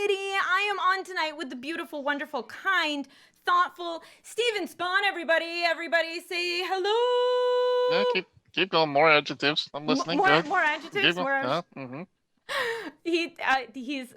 Mxiety. I am on tonight with the beautiful, wonderful, kind, thoughtful Steven Spohn, everybody. Everybody say hello. Yeah, keep going. More adjectives. I'm listening. More Good. adjectives. Keep going. He's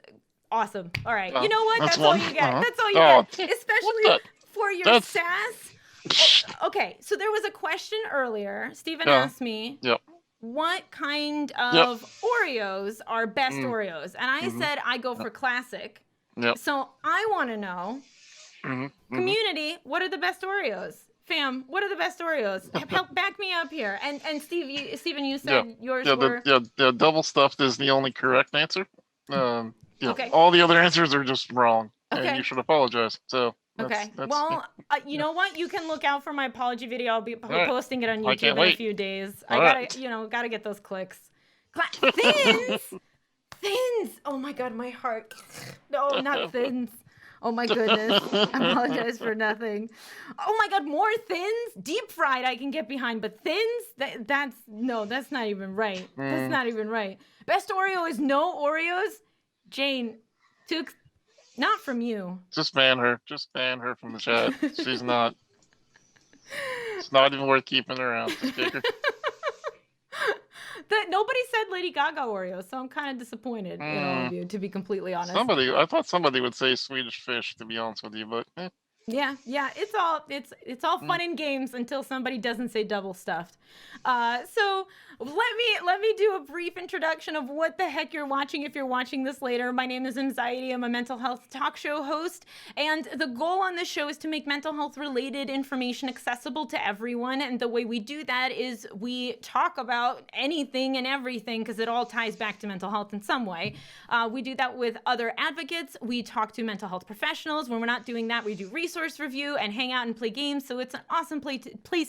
awesome. All right. You know what? That's That's all one. you get. That's all you Oh, get. what Especially the? for your That's. sass. Okay, so there was a question earlier. Steven Yeah. asked me, Yep. what kind Yep. of Oreos are best Mm. Oreos? And I said I go for classic. Yep. So I want to know, community, what are the best Oreos? Fam, what are the best Oreos? Help back me up here. And Steven, you said yours were... The double stuffed is the only correct answer. Okay. All the other answers are just wrong, Okay. and you should apologize. So. Okay. Well, you know what? You can look out for my apology video. I'll be posting it on YouTube in a few days. I gotta get those clicks. Thins! Thins! Oh my god, my heart. No, not thins. Oh my goodness. I apologize for nothing. Oh my god, more thins? Deep fried I can get behind, but thins? That's not even right. That's not even right. Best Oreo is no Oreos? Jane, not from you. Just ban her. Just ban her from the chat. She's not. It's not even worth keeping around. Just kick her. Nobody said Lady Gaga Oreos, so I'm kind of disappointed in all of you, to be completely honest. I thought somebody would say Swedish Fish, to be honest with you, but. Yeah, it's all fun and games until somebody doesn't say double stuffed. So let me do a brief introduction of what the heck you're watching if you're watching this later. My name is Mxiety. I'm a mental health talk show host, and the goal on this show is to make mental health related information accessible to everyone. And the way we do that is we talk about anything and everything because it all ties back to mental health in some way. We do that with other advocates. We talk to mental health professionals. When we're not doing that, we do resource review and hang out and play games. So it's an awesome place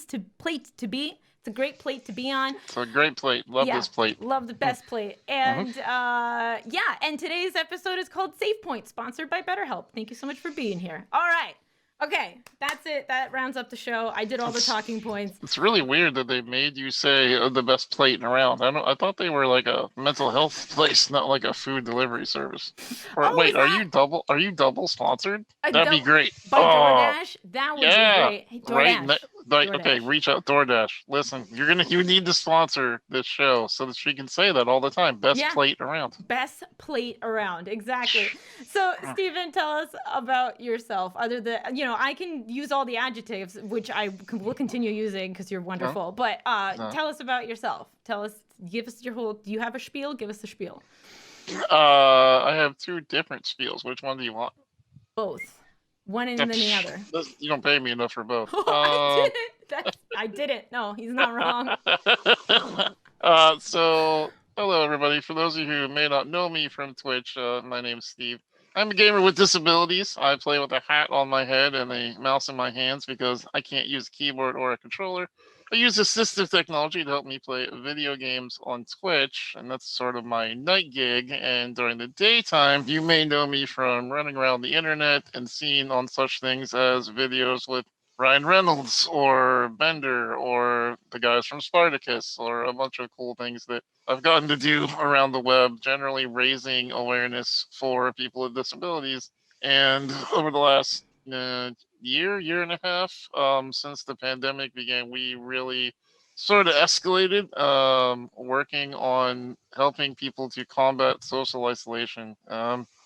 to be. It's a great plate to be on. It's a great plate. Love this plate. Love the best plate. And and today's episode is called Save Point, sponsored by BetterHelp. Thank you so much for being here. All right. Okay, that's it. That rounds up the show. I did all the talking points. It's really weird that they made you say the best plate around. I thought they were like a mental health place, not like a food delivery service. Or wait, are you double sponsored? That'd be great. By DoorDash? That would be great. Hey, DoorDash. Right? Okay, reach out, DoorDash. Listen, you need to sponsor this show so that she can say that all the time. Best plate around. Best plate around, exactly. So, Steven, tell us about yourself. Other than I can use all the adjectives, which I will continue using because you're wonderful. But tell us about yourself. Give us your whole. Do you have a spiel? Give us the spiel. I have two different spiels. Which one do you want? Both. One and then the other. You don't pay me enough for both. I didn't. I didn't. No, he's not wrong. So, hello everybody. For those of you who may not know me from Twitch, my name's Steve. I'm a gamer with disabilities. I play with a hat on my head and a mouse in my hands because I can't use a keyboard or a controller. I use assistive technology to help me play video games on Twitch, and that's sort of my night gig. And during the daytime, you may know me from running around the internet and seeing on such things as videos with Ryan Reynolds or Bender or the guys from Spartacus or a bunch of cool things that I've gotten to do around the web, generally raising awareness for people with disabilities. And over the last year and a half, since the pandemic began, we really sort of escalated, working on helping people to combat social isolation.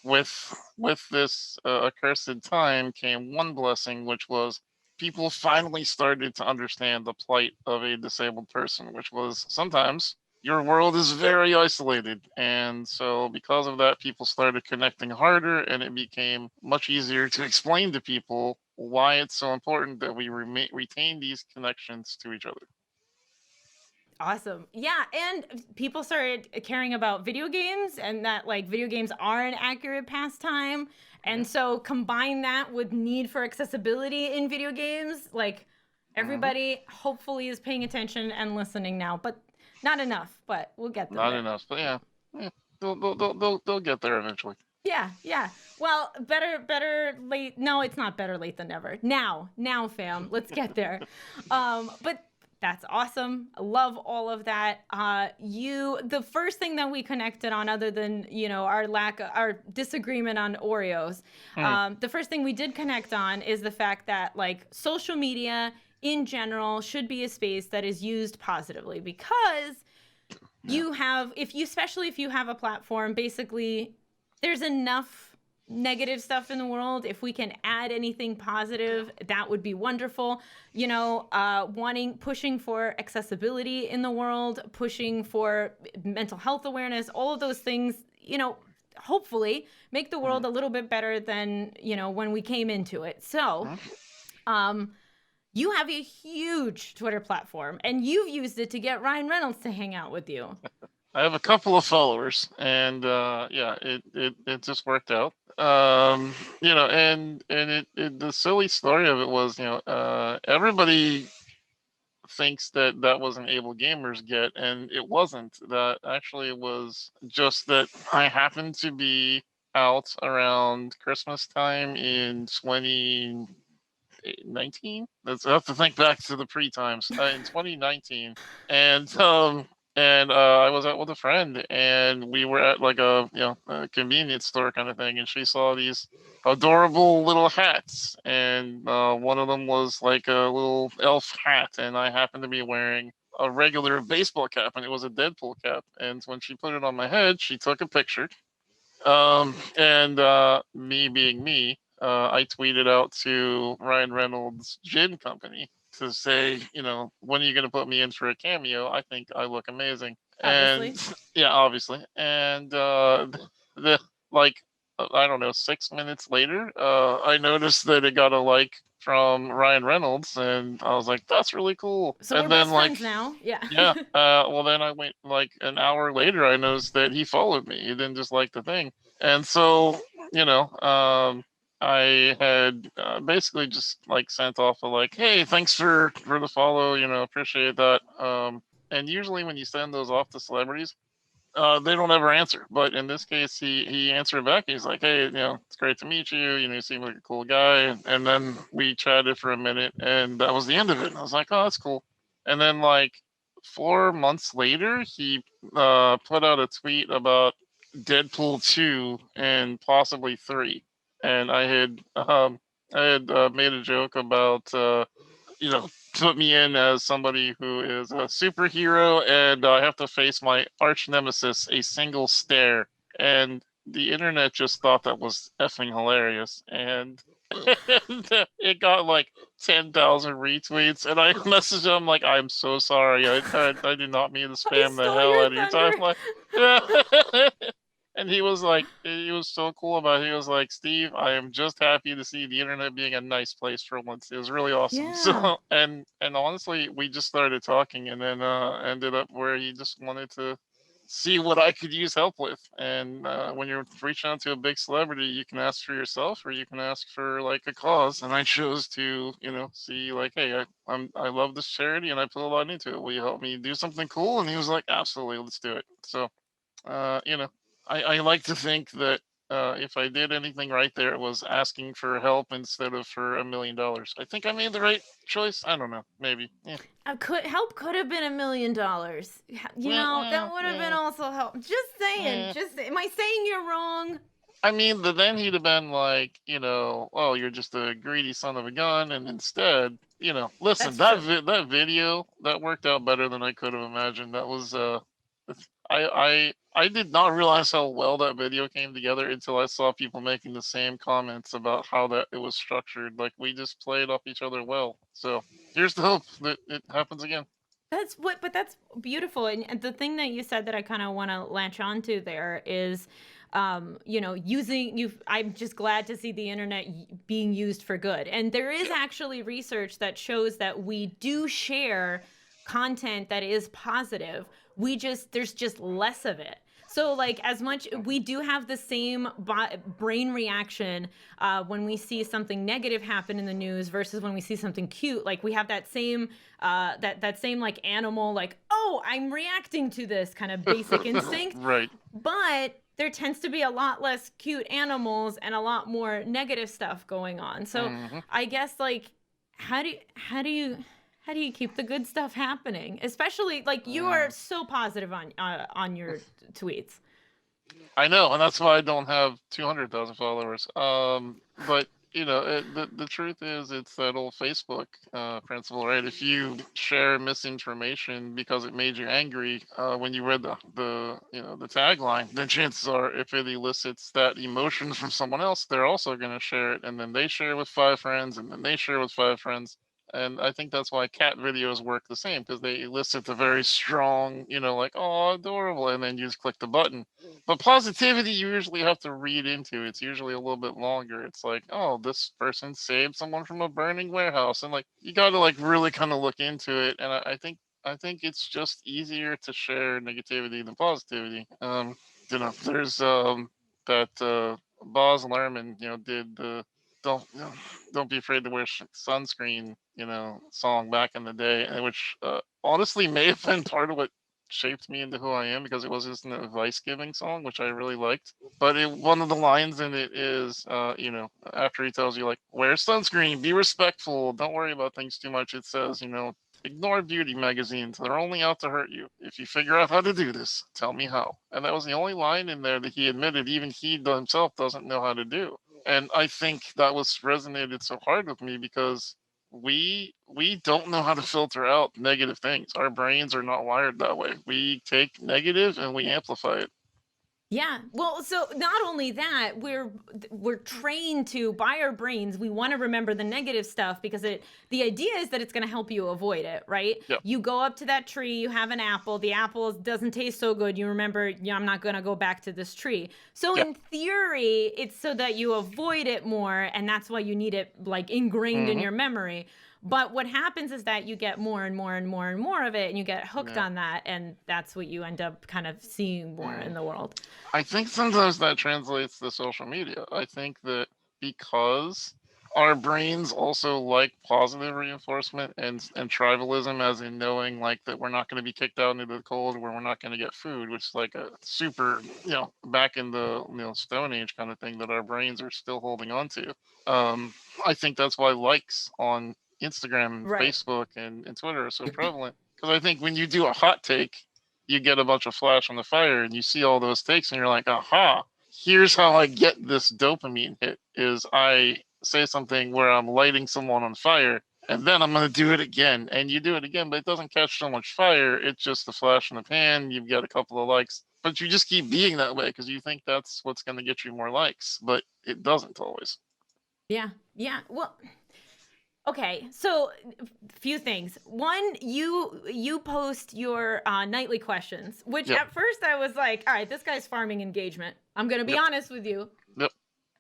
With this accursed time came one blessing, which was people finally started to understand the plight of a disabled person, which was sometimes your world is very isolated. And so because of that, people started connecting harder, and it became much easier to explain to people why it's so important that we retain these connections to each other. Awesome. Yeah, and people started caring about video games and that video games are an accurate pastime. And so combine that with need for accessibility in video games, everybody hopefully is paying attention and listening now, but not enough, but we'll get there. Not enough, but yeah. They'll get there eventually. Yeah. Well, better late. No, it's not better late than never. Now, fam, let's get there. But That's awesome. I love all of that. The first thing that we connected on, other than, our disagreement on Oreos, the first thing we did connect on is the fact that, like, social media in general should be a space that is used positively, because especially if you have a platform, basically there's enough negative stuff in the world. If we can add anything positive, that would be wonderful. Pushing for accessibility in the world, pushing for mental health awareness, all of those things, hopefully make the world a little bit better than, when we came into it. So, you have a huge Twitter platform, and you've used it to get Ryan Reynolds to hang out with you. I have a couple of followers, and it just worked out. And the silly story of it was, everybody thinks that was an Able Gamers get, and it wasn't. That actually was just that I happened to be out around Christmas time in 2019. I have to think back to the pre-times in 2019, and I was out with a friend, and we were at like a convenience store kind of thing, and she saw these adorable little hats, and one of them was like a little elf hat, and I happened to be wearing a regular baseball cap, and it was a Deadpool cap. And when she put it on my head, she took a picture. Me being me, I tweeted out to Ryan Reynolds' gin company to say, when are you going to put me in for a cameo? I think I look amazing. Obviously. And yeah, obviously. And I don't know, 6 minutes later, I noticed that it got a like from Ryan Reynolds, and I was like, that's really cool. So and we're then best friends now. Yeah. yeah. Well, then I went like an hour later. I noticed that he followed me. He didn't just like the thing, and so I had basically just like sent off a like, hey, thanks for the follow. Appreciate that. And usually when you send those off to celebrities, they don't ever answer. But in this case, he answered back. He's like, hey, it's great to meet you. You seem like a cool guy. And then we chatted for a minute, and that was the end of it. And I was like, oh, that's cool. And then like 4 months later, he put out a tweet about Deadpool 2 and possibly 3. And I had made a joke about put me in as somebody who is a superhero, and I have to face my arch nemesis, a single stare. And the internet just thought that was effing hilarious. And it got like 10,000 retweets, and I messaged him like, I'm so sorry. I did not mean to spam the hell out of your time. Like, yeah. And he was so cool about it. He was like, Steve, I am just happy to see the internet being a nice place for once. It was really awesome. Yeah. So, and honestly, we just started talking, and then ended up where he just wanted to see what I could use help with. And when you're reaching out to a big celebrity, you can ask for yourself, or you can ask for like a cause. And I chose to, see like, hey, I love this charity, and I put a lot into it. Will you help me do something cool? And he was like, absolutely, let's do it. So, I like to think that if I did anything right there, it was asking for help instead of for $1 million. I think I made the right choice. I don't know, maybe. Yeah. Help could have been $1 million. That would have been also help. Just saying. Am I saying you're wrong? I mean, then he'd have been like, oh, you're just a greedy son of a gun, and instead, listen, that video that worked out better than I could have imagined. That was I did not realize how well that video came together until I saw people making the same comments about how that it was structured. Like, we just played off each other well. So here's the hope that it happens again. That's beautiful. And the thing that you said that I kind of want to latch onto there is, I'm just glad to see the internet being used for good. And there is actually research that shows that we do share content that is positive. There's just less of it. So like, as much, we do have the same brain reaction when we see something negative happen in the news versus when we see something cute. Like, we have that same that same like animal, like, oh, I'm reacting to this kind of basic instinct. Right. But there tends to be a lot less cute animals and a lot more negative stuff going on. So I guess, like, how do How do you keep the good stuff happening? Especially like you are so positive on your tweets. I know, and that's why I don't have 200,000 followers. But you know, the truth is, it's that old Facebook principle, right? If you share misinformation because it made you angry when you read the the tagline, then chances are, if it elicits that emotion from someone else, they're also going to share it, and then they share with 5 friends, and then they share with 5 friends. And I think that's why cat videos work the same, because they elicit the very strong, like, oh, adorable, and then you just click the button. But positivity, you usually have to read into. It's usually a little bit longer. It's like, oh, this person saved someone from a burning warehouse, and like you got to like really kind of look into it. And I think it's just easier to share negativity than positivity. There's that Boz Lerman, did the don't don't be afraid to wear sunscreen, song back in the day, and which honestly may have been part of what shaped me into who I am, because it was just an advice giving song, which I really liked. But one of the lines in it is, after he tells you, like, wear sunscreen, be respectful, don't worry about things too much, it says, ignore beauty magazines. They're only out to hurt you. If you figure out how to do this, tell me how. And that was the only line in there that he admitted even he himself doesn't know how to do. And I think that was resonated so hard with me, because we don't know how to filter out negative things. Our brains are not wired that way. We take negative and we amplify it. Yeah. Well, so not only that, we're trained to, by our brains, we want to remember the negative stuff because the idea is that it's going to help you avoid it, right? Yeah. You go up to that tree, you have an apple, the apple doesn't taste so good. You remember, I'm not going to go back to this tree. So Yeah. in theory, it's so that you avoid it more, and that's why you need it like ingrained in your memory. But what happens is that you get more and more and more and more of it, and you get hooked on that, and that's what you end up kind of seeing more in the world. I think sometimes that translates to social media. I think that because our brains also like positive reinforcement and tribalism, as in knowing like that we're not going to be kicked out into the cold, where we're not going to get food, which is like a super, back in the Stone Age kind of thing that our brains are still holding on to. I think that's why likes on Instagram and Right. Facebook and Twitter are so prevalent. Because I think when you do a hot take, you get a bunch of flash on the fire, and you see all those takes, and you're like, aha, here's how I get this dopamine hit, is I say something where I'm lighting someone on fire, and then I'm going to do it again. And you do it again, but it doesn't catch so much fire. It's just a flash in the pan. You get a couple of likes, but you just keep being that way because you think that's what's going to get you more likes, but it doesn't always. Yeah. Yeah. Well, okay, so a few things. One, you post your nightly questions, which Yep. at first I was like, all right, this guy's farming engagement. I'm gonna be honest with you. Yep.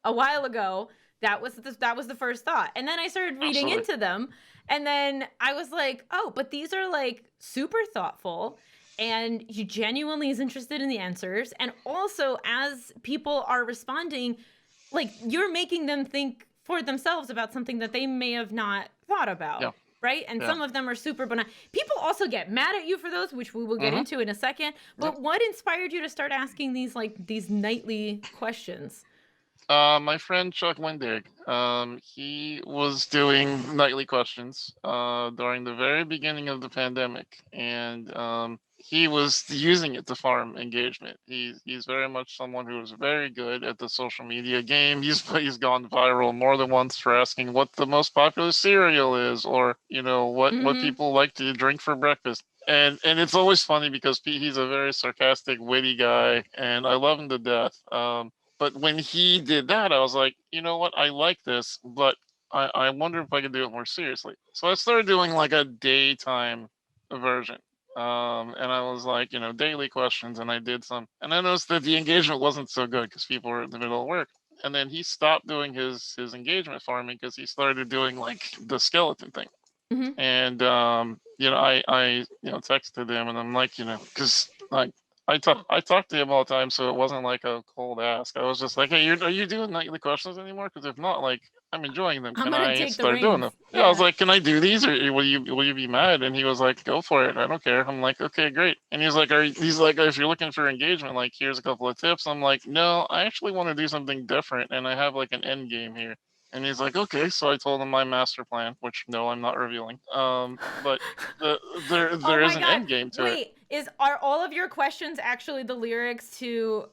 A while ago, that was the first thought, and then I started reading Absolutely. into them, and then I was like, oh, but these are like super thoughtful. And he genuinely is interested in the answers. And also, as people are responding, like you're making them think for themselves about something that they may have not thought about. Yeah. Right. And some of them are super benign. People also get mad at you for those, which we will get into in a second. But what inspired you to start asking these nightly questions? My friend Chuck Wendig, he was doing nightly questions during the very beginning of the pandemic, and he was using it to farm engagement. He's very much someone who is very good at the social media game. He's gone viral more than once for asking what the most popular cereal is, or what people like to drink for breakfast. And it's always funny because he's a very sarcastic, witty guy, and I love him to death. But when he did that, I was like, you know what? I like this, but I wonder if I could do it more seriously. So I started doing like a daytime version. And I was like, daily questions, and I did some. And I noticed that the engagement wasn't so good because people were in the middle of work. And then he stopped doing his engagement farming because he started doing like the skeleton thing. And I texted him, and I'm like, because like I talked to him all the time, so it wasn't like a cold ask. I was just like, hey, are you doing nightly questions anymore? Because if not, like, I'm enjoying them. I'm Can gonna I take the start doing them? reins. Yeah, I was like, can I do these, or will you be mad? And he was like, go for it. I don't care. I'm like, okay, great. And he's like, if you're looking for engagement, like, here's a couple of tips. I'm like, no, I actually want to do something different, and I have like an end game here. And he's like, okay. So I told him my master plan, which no, I'm not revealing. But the, Oh there my is an God. end game to it. Wait, are all of your questions actually the lyrics to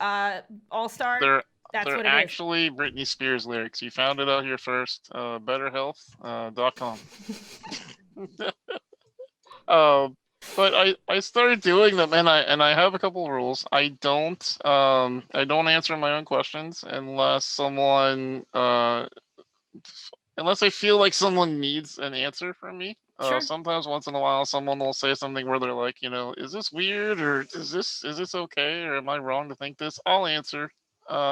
All Star? They're That's they're what it is. actually Britney Spears lyrics. You found it out here first. BetterHealth.com. Um, but I started doing them, and I have a couple of rules. I don't answer my own questions unless I feel like someone needs an answer from me. Sure. Sometimes once in a while someone will say something where they're like, is this weird, or is this okay, or am I wrong to think this? I'll answer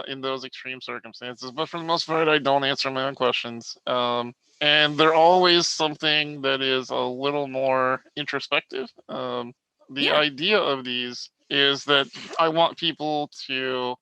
in those extreme circumstances, but for the most part I don't answer my own questions. And they're always something that is a little more introspective. The Yeah. idea of these is that I want people to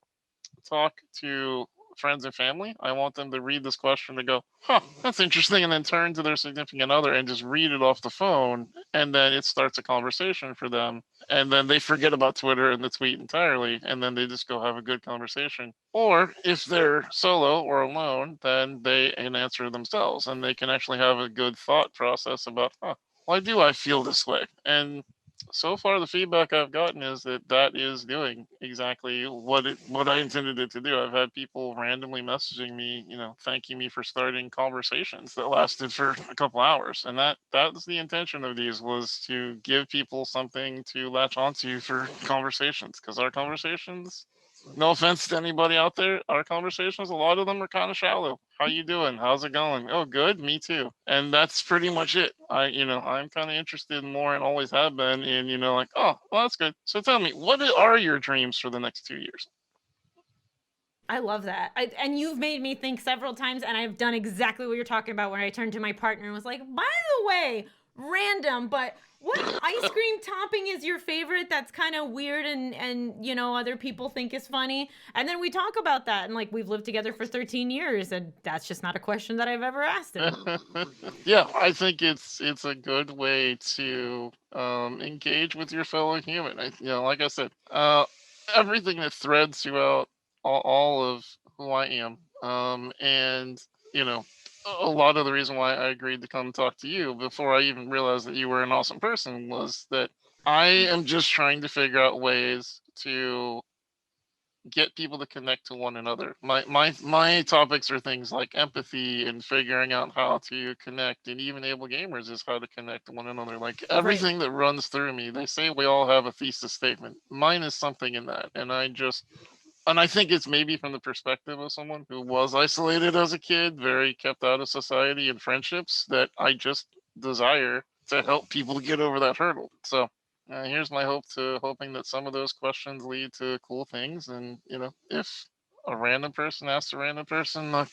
talk to friends and family. I want them to read this question and go, huh, that's interesting, and then turn to their significant other and just read it off the phone. And then it starts a conversation for them. And then they forget about Twitter and the tweet entirely. And then they just go have a good conversation. Or if they're solo or alone, then they can answer themselves and they can actually have a good thought process about, huh, why do I feel this way? And so far the feedback I've gotten is that is doing exactly what I intended it to do. I've had people randomly messaging me, thanking me for starting conversations that lasted for a couple hours, and that's the intention of these, was to give people something to latch onto for conversations, because our conversations, no offense to anybody out there, our conversations, a lot of them are kind of shallow. How you doing? How's it going? Oh, good. Me too. And that's pretty much it. I'm kind of interested more, and always have been, in, like, oh, well, that's good. So tell me, what are your dreams for the next 2 years? I love that. And you've made me think several times, and I've done exactly what you're talking about, where I turned to my partner and was like, by the way, random, but what ice cream topping is your favorite that's kind of weird and other people think is funny? And then we talk about that, and like, we've lived together for 13 years, and that's just not a question that I've ever asked him. Yeah, I think it's a good way to engage with your fellow human. Like I said, everything that threads throughout all of who I am, and you know, a lot of the reason why I agreed to come talk to you before I even realized that you were an awesome person was that I am just trying to figure out ways to get people to connect to one another. My topics are things like empathy and figuring out how to connect, and even Able Gamers is how to connect to one another. Like, everything that runs through me, they say we all have a thesis statement. Mine is something in that, and I think it's maybe from the perspective of someone who was isolated as a kid, very kept out of society and friendships, that I just desire to help people get over that hurdle. So here's my hoping that some of those questions lead to cool things. And, if a random person asks a random person a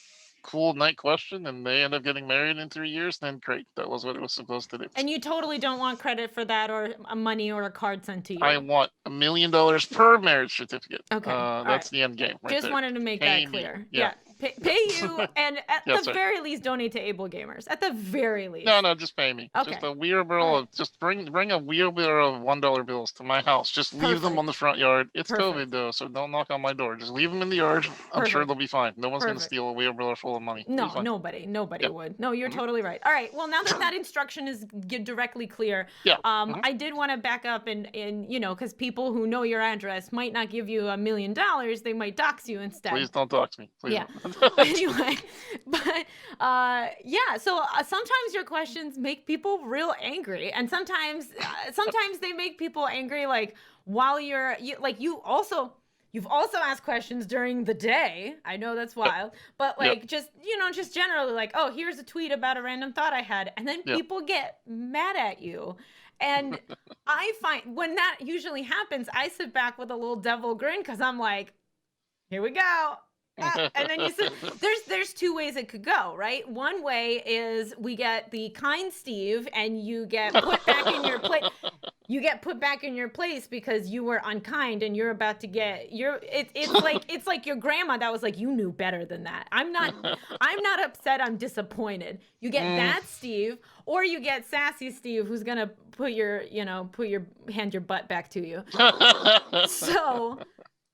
cool night question and they end up getting married in 3 years, then great. That was what it was supposed to do. And you totally don't want credit for that, or money, or a card sent to you. I want $1 million per marriage certificate. Okay. That's right. The end game. Right Just there. wanted to make Pay that me. clear. Yeah. Pay you, and at Yes, the sir. very least, donate to Able Gamers. At the very least. No, just pay me. Okay. Just a wheelbarrow of, just bring a wheelbarrow of $1 bills to my house. Just leave them on the front yard. It's COVID though, so don't knock on my door. Just leave them in the yard. I'm sure they'll be fine. No one's gonna steal a wheelbarrow full of money. No, nobody would. No, you're totally right. All right. Well, now that instruction is directly clear, I did want to back up and because people who know your address might not give you $1 million. They might dox you instead. Please don't dox me. Please. Yeah. Anyway, but so sometimes your questions make people real angry, and sometimes they make people angry, like, while you've also asked questions during the day. I know that's wild, but just generally, like, oh, here's a tweet about a random thought I had, and then people get mad at you. And I find when that usually happens, I sit back with a little devil grin, because I'm like, here we go. And then there's two ways it could go, right? One way is we get the kind Steve, and you get put back in your place. You get put back in your place because you were unkind, and you're about to get it's like your grandma that was like, you knew better than that. I'm not upset, I'm disappointed. You get that Steve, or you get sassy Steve, who's gonna put your hand your butt back to you. So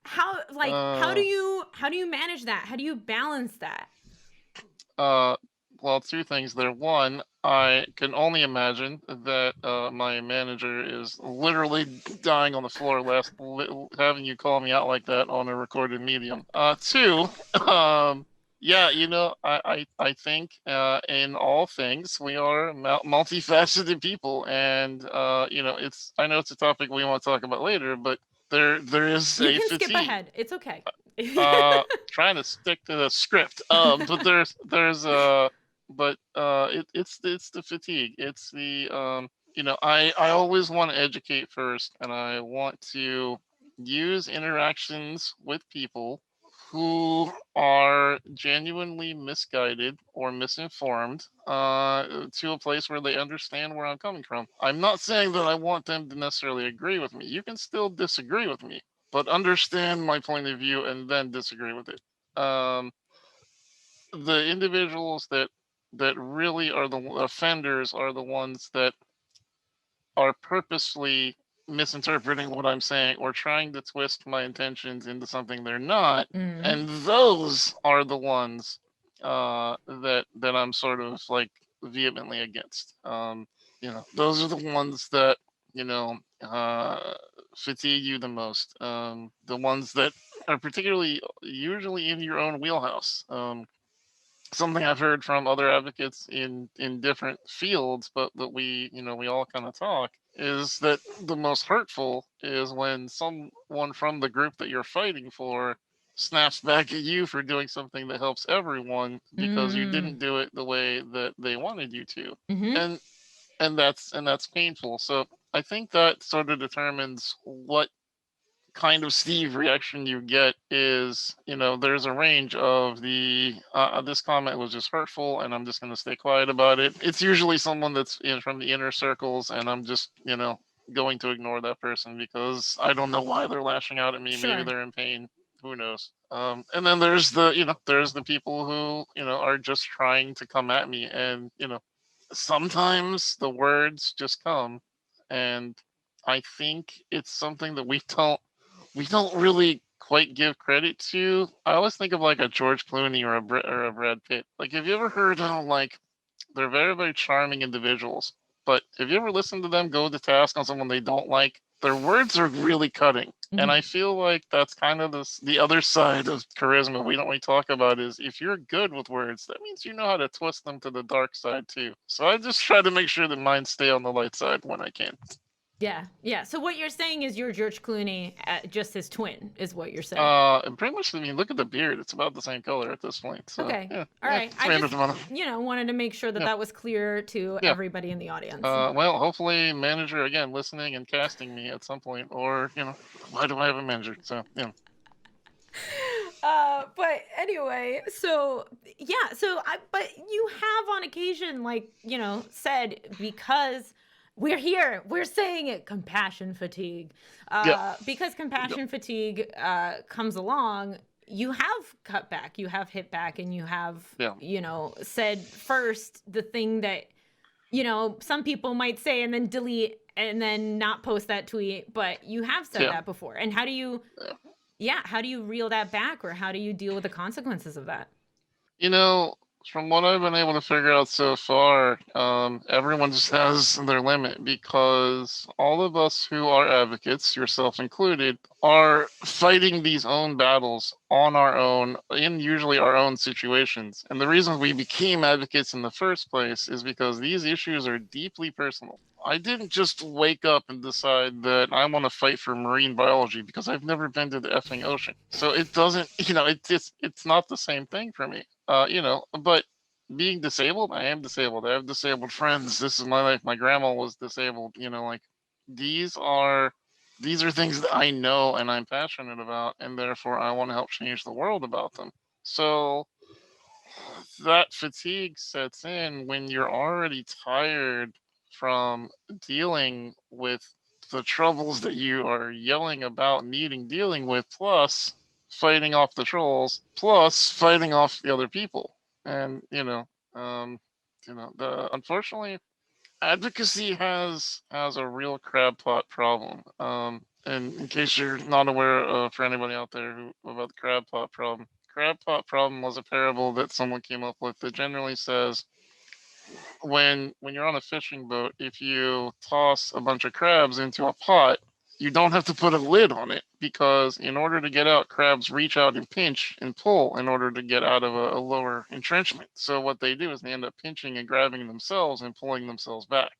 how do you manage that? How do you balance that? Uh, well, two things there. One, I can only imagine that my manager is literally dying on the floor having you call me out like that on a recorded medium. Two, yeah, I think in all things we are multifaceted people, and I know it's a topic we want to talk about later, but there is You a can skip fatigue. ahead. It's okay. Trying to stick to the script. But it's the fatigue. It's the I always want to educate first, and I want to use interactions with people who are genuinely misguided or misinformed to a place where they understand where I'm coming from. I'm not saying that I want them to necessarily agree with me. You can still disagree with me, but understand my point of view and then disagree with it. Um, the individuals that really are the offenders are the ones that are purposely misinterpreting what I'm saying or trying to twist my intentions into something they're not, Mm. and those are the ones that I'm sort of like vehemently against. Those are the ones that you know uh, fatigue you the most. The ones that are particularly usually in your own wheelhouse. Something I've heard from other advocates in different fields, but we all kind of talk, is that the most hurtful is when someone from the group that you're fighting for snaps back at you for doing something that helps everyone because you Mm. didn't do it the way that they wanted you to, Mm-hmm. and and that's painful. So I think that sort of determines what kind of Steve reaction you get. Is there's a range of the this comment was just hurtful and I'm just going to stay quiet about it. It's usually someone that's from the inner circles, and I'm just going to ignore that person because I don't know why they're lashing out at me. Maybe Sure. they're in pain, who knows. And then there's the people who are just trying to come at me, and sometimes the words just come, and I think it's something that we don't really quite give credit to. I always think of like a George Clooney or a Brad Pitt. Like, have you ever heard how like they're very very charming individuals, but have you ever listened to them go to task on someone they don't like? Their words are really cutting, and Mm-hmm. I feel like that's kind of the other side of charisma we don't really talk about. Is if you're good with words, that means you know how to twist them to the dark side too. So I just try to make sure that mine stay on the light side when I can. Yeah. Yeah. So what you're saying is you're George Clooney, just his twin, is what you're saying. And pretty much, I mean, look at the beard; it's about the same color at this point. So Okay. yeah, All yeah, right. I tomato, just, tomato. wanted to make sure that Yeah, that was clear to yeah. everybody in the audience. Well, hopefully, manager again listening and casting me at some point, or why do I have a manager? So yeah, But anyway, so yeah, but you have on occasion, like, said, because we're here, we're saying it, compassion fatigue. yeah, Because yeah, compassion fatigue comes along, you have cut back, you have hit back, and you have, yeah, said first the thing that, some people might say and then delete and then not post that tweet, but you have said yeah. that before. And how do you, yeah, how do you reel that back, or how do you deal with the consequences of that? You know, from what I've been able to figure out so far, everyone just has their limit because all of us who are advocates, yourself included, are fighting these own battles on our own in usually our own situations. And the reason we became advocates in the first place is because these issues are deeply personal. I didn't just wake up and decide that I want to fight for marine biology because I've never been to the effing ocean. So it doesn't, it's not the same thing for me. But being disabled, I am disabled. I have disabled friends. This is my life. My grandma was disabled. Like these are these are things that I know and I'm passionate about, and therefore I want to help change the world about them. So that fatigue sets in when you're already tired from dealing with the troubles that you are yelling about needing dealing with, plus fighting off the trolls, plus fighting off the other people. And um, the unfortunately, advocacy has a real crab pot problem. And in case you're not aware, for anybody out there about the crab pot problem, crab pot problem was a parable that someone came up with that generally says when you're on a fishing boat, if you toss a bunch of crabs into a pot, you don't have to put a lid on it, because in order to get out, crabs reach out and pinch and pull in order to get out of a lower entrenchment. So what they do is they end up pinching and grabbing themselves and pulling themselves back.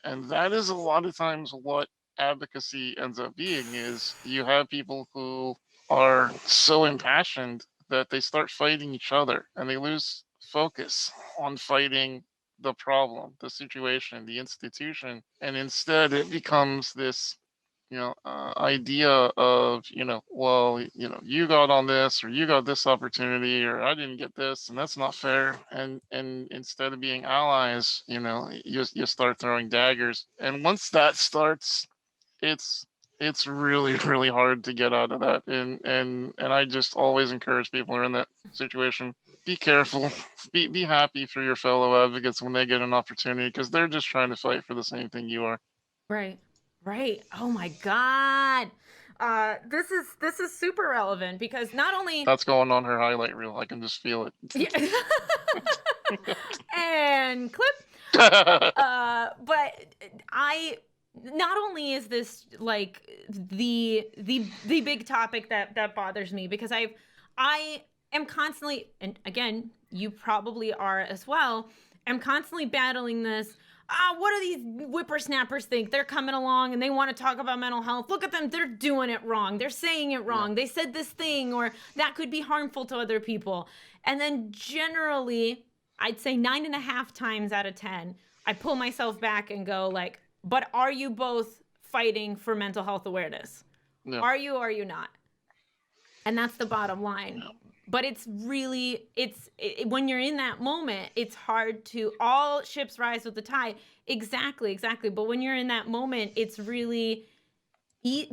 And that is a lot of times what advocacy ends up being, is you have people who are so impassioned that they start fighting each other and they lose focus on fighting the problem, the situation, the institution, and instead it becomes this, idea of, well, you got on this, or you got this opportunity, or I didn't get this, and that's not fair. And instead of being allies, you start throwing daggers. And once that starts, it's it's really really hard to get out of that. And I just always encourage people who are in that situation, be careful, be happy for your fellow advocates when they get an opportunity, because they're just trying to fight for the same thing you are. Right. Right. Oh my God. This is super relevant because not only That's going on her highlight reel. I can just feel it. yeah. And clip. But I not only is this like the big topic that bothers me, because I am constantly, and again, you probably are as well, am constantly battling this. What do these whippersnappers think? They're coming along and they want to talk about mental health. Look at them. They're doing it wrong. They're saying it wrong. Yeah. They said this thing, or that could be harmful to other people. And then generally, I'd say 9.5 times out of 10, I pull myself back and go like, but are you both fighting for mental health awareness? Yeah. Are you or are you not? And that's the bottom line. Yeah. But it's really, when you're in that moment, it's hard to, all ships rise with the tide. Exactly. But when you're in that moment, it's really,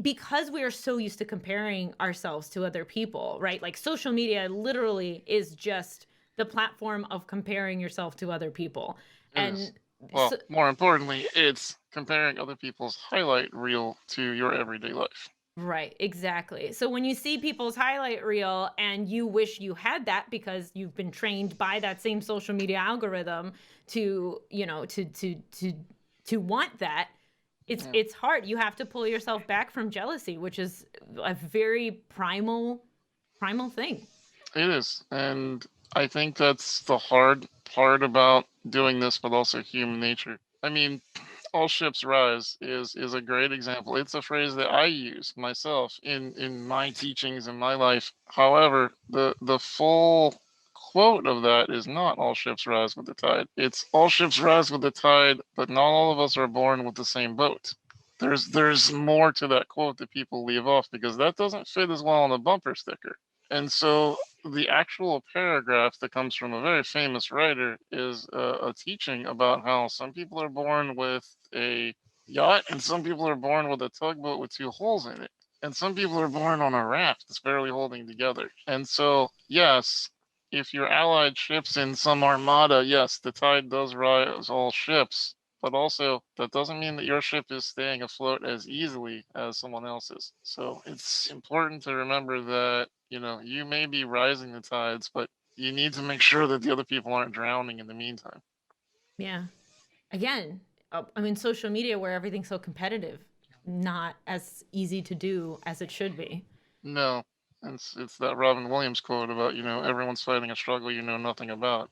because we are so used to comparing ourselves to other people, right? Like social media literally is just the platform of comparing yourself to other people. Well, more importantly, it's comparing other people's highlight reel to your everyday life. Right, exactly. So when you see people's highlight reel and you wish you had that because you've been trained by that same social media algorithm to, to want that, it's hard. You have to pull yourself back from jealousy, which is a very primal thing. It is. And I think that's the hard part about doing this, but also human nature. I mean, all ships rise is a great example. It's a phrase that I use myself in my teachings in my life. However, the full quote of that is not all ships rise with the tide. It's all ships rise with the tide, but not all of us are born with the same boat. There's more to that quote that people leave off because that doesn't fit as well on a bumper sticker. And so the actual paragraph that comes from a very famous writer is a teaching about how some people are born with a yacht and some people are born with a tugboat with 2 holes in it. And some people are born on a raft that's barely holding together. And so, yes, if you're allied ships in some armada, yes, the tide does rise all ships. But also, that doesn't mean that your ship is staying afloat as easily as someone else's. So it's important to remember that, you may be rising the tides, but you need to make sure that the other people aren't drowning in the meantime. Yeah. Again, social media where everything's so competitive, not as easy to do as it should be. No. It's that Robin Williams quote about, everyone's fighting a struggle you know nothing about,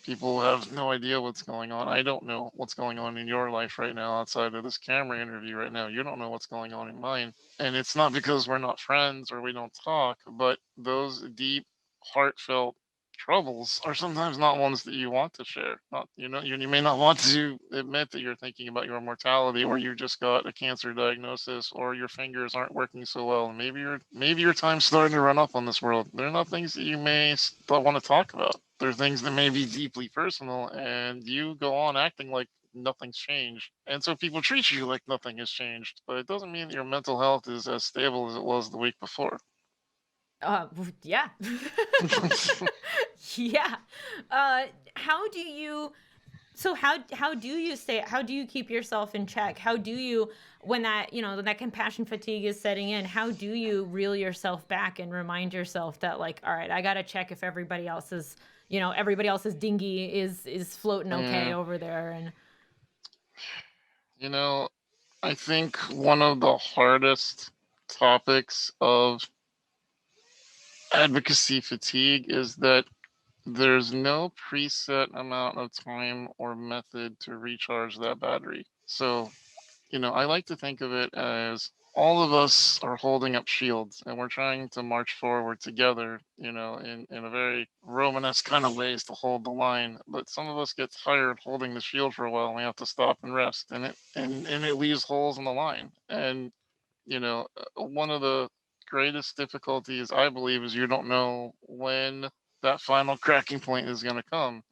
people have no idea what's going on. I don't know what's going on in your life right now outside of this camera interview right now. You don't know what's going on in mine. And it's not because we're not friends or we don't talk, but those deep, heartfelt troubles are sometimes not ones that you want to share. Not, you may not want to admit that you're thinking about your mortality, or you just got a cancer diagnosis, or your fingers aren't working so well, and maybe your time's starting to run up on this world. They're not things that you may want to talk about. They're things that may be deeply personal, and you go on acting like nothing's changed. And so people treat you like nothing has changed, but it doesn't mean that your mental health is as stable as it was the week before. Yeah. Yeah. How do you, So how do you stay? How do you keep yourself in check? How do you, when that, when that compassion fatigue is setting in, how do you reel yourself back and remind yourself that, like, all right, I gotta check if everybody else's dinghy is floating okay Yeah. over there. And You know, I think one of the hardest topics of advocacy fatigue is that there's no preset amount of time or method to recharge that battery. So, I like to think of it as all of us are holding up shields and we're trying to march forward together, in a very Romanesque kind of ways to hold the line. But some of us get tired holding the shield for a while and we have to stop and rest, and it leaves holes in the line. And one of the greatest difficulties I believe is you don't know when that final cracking point is going to come.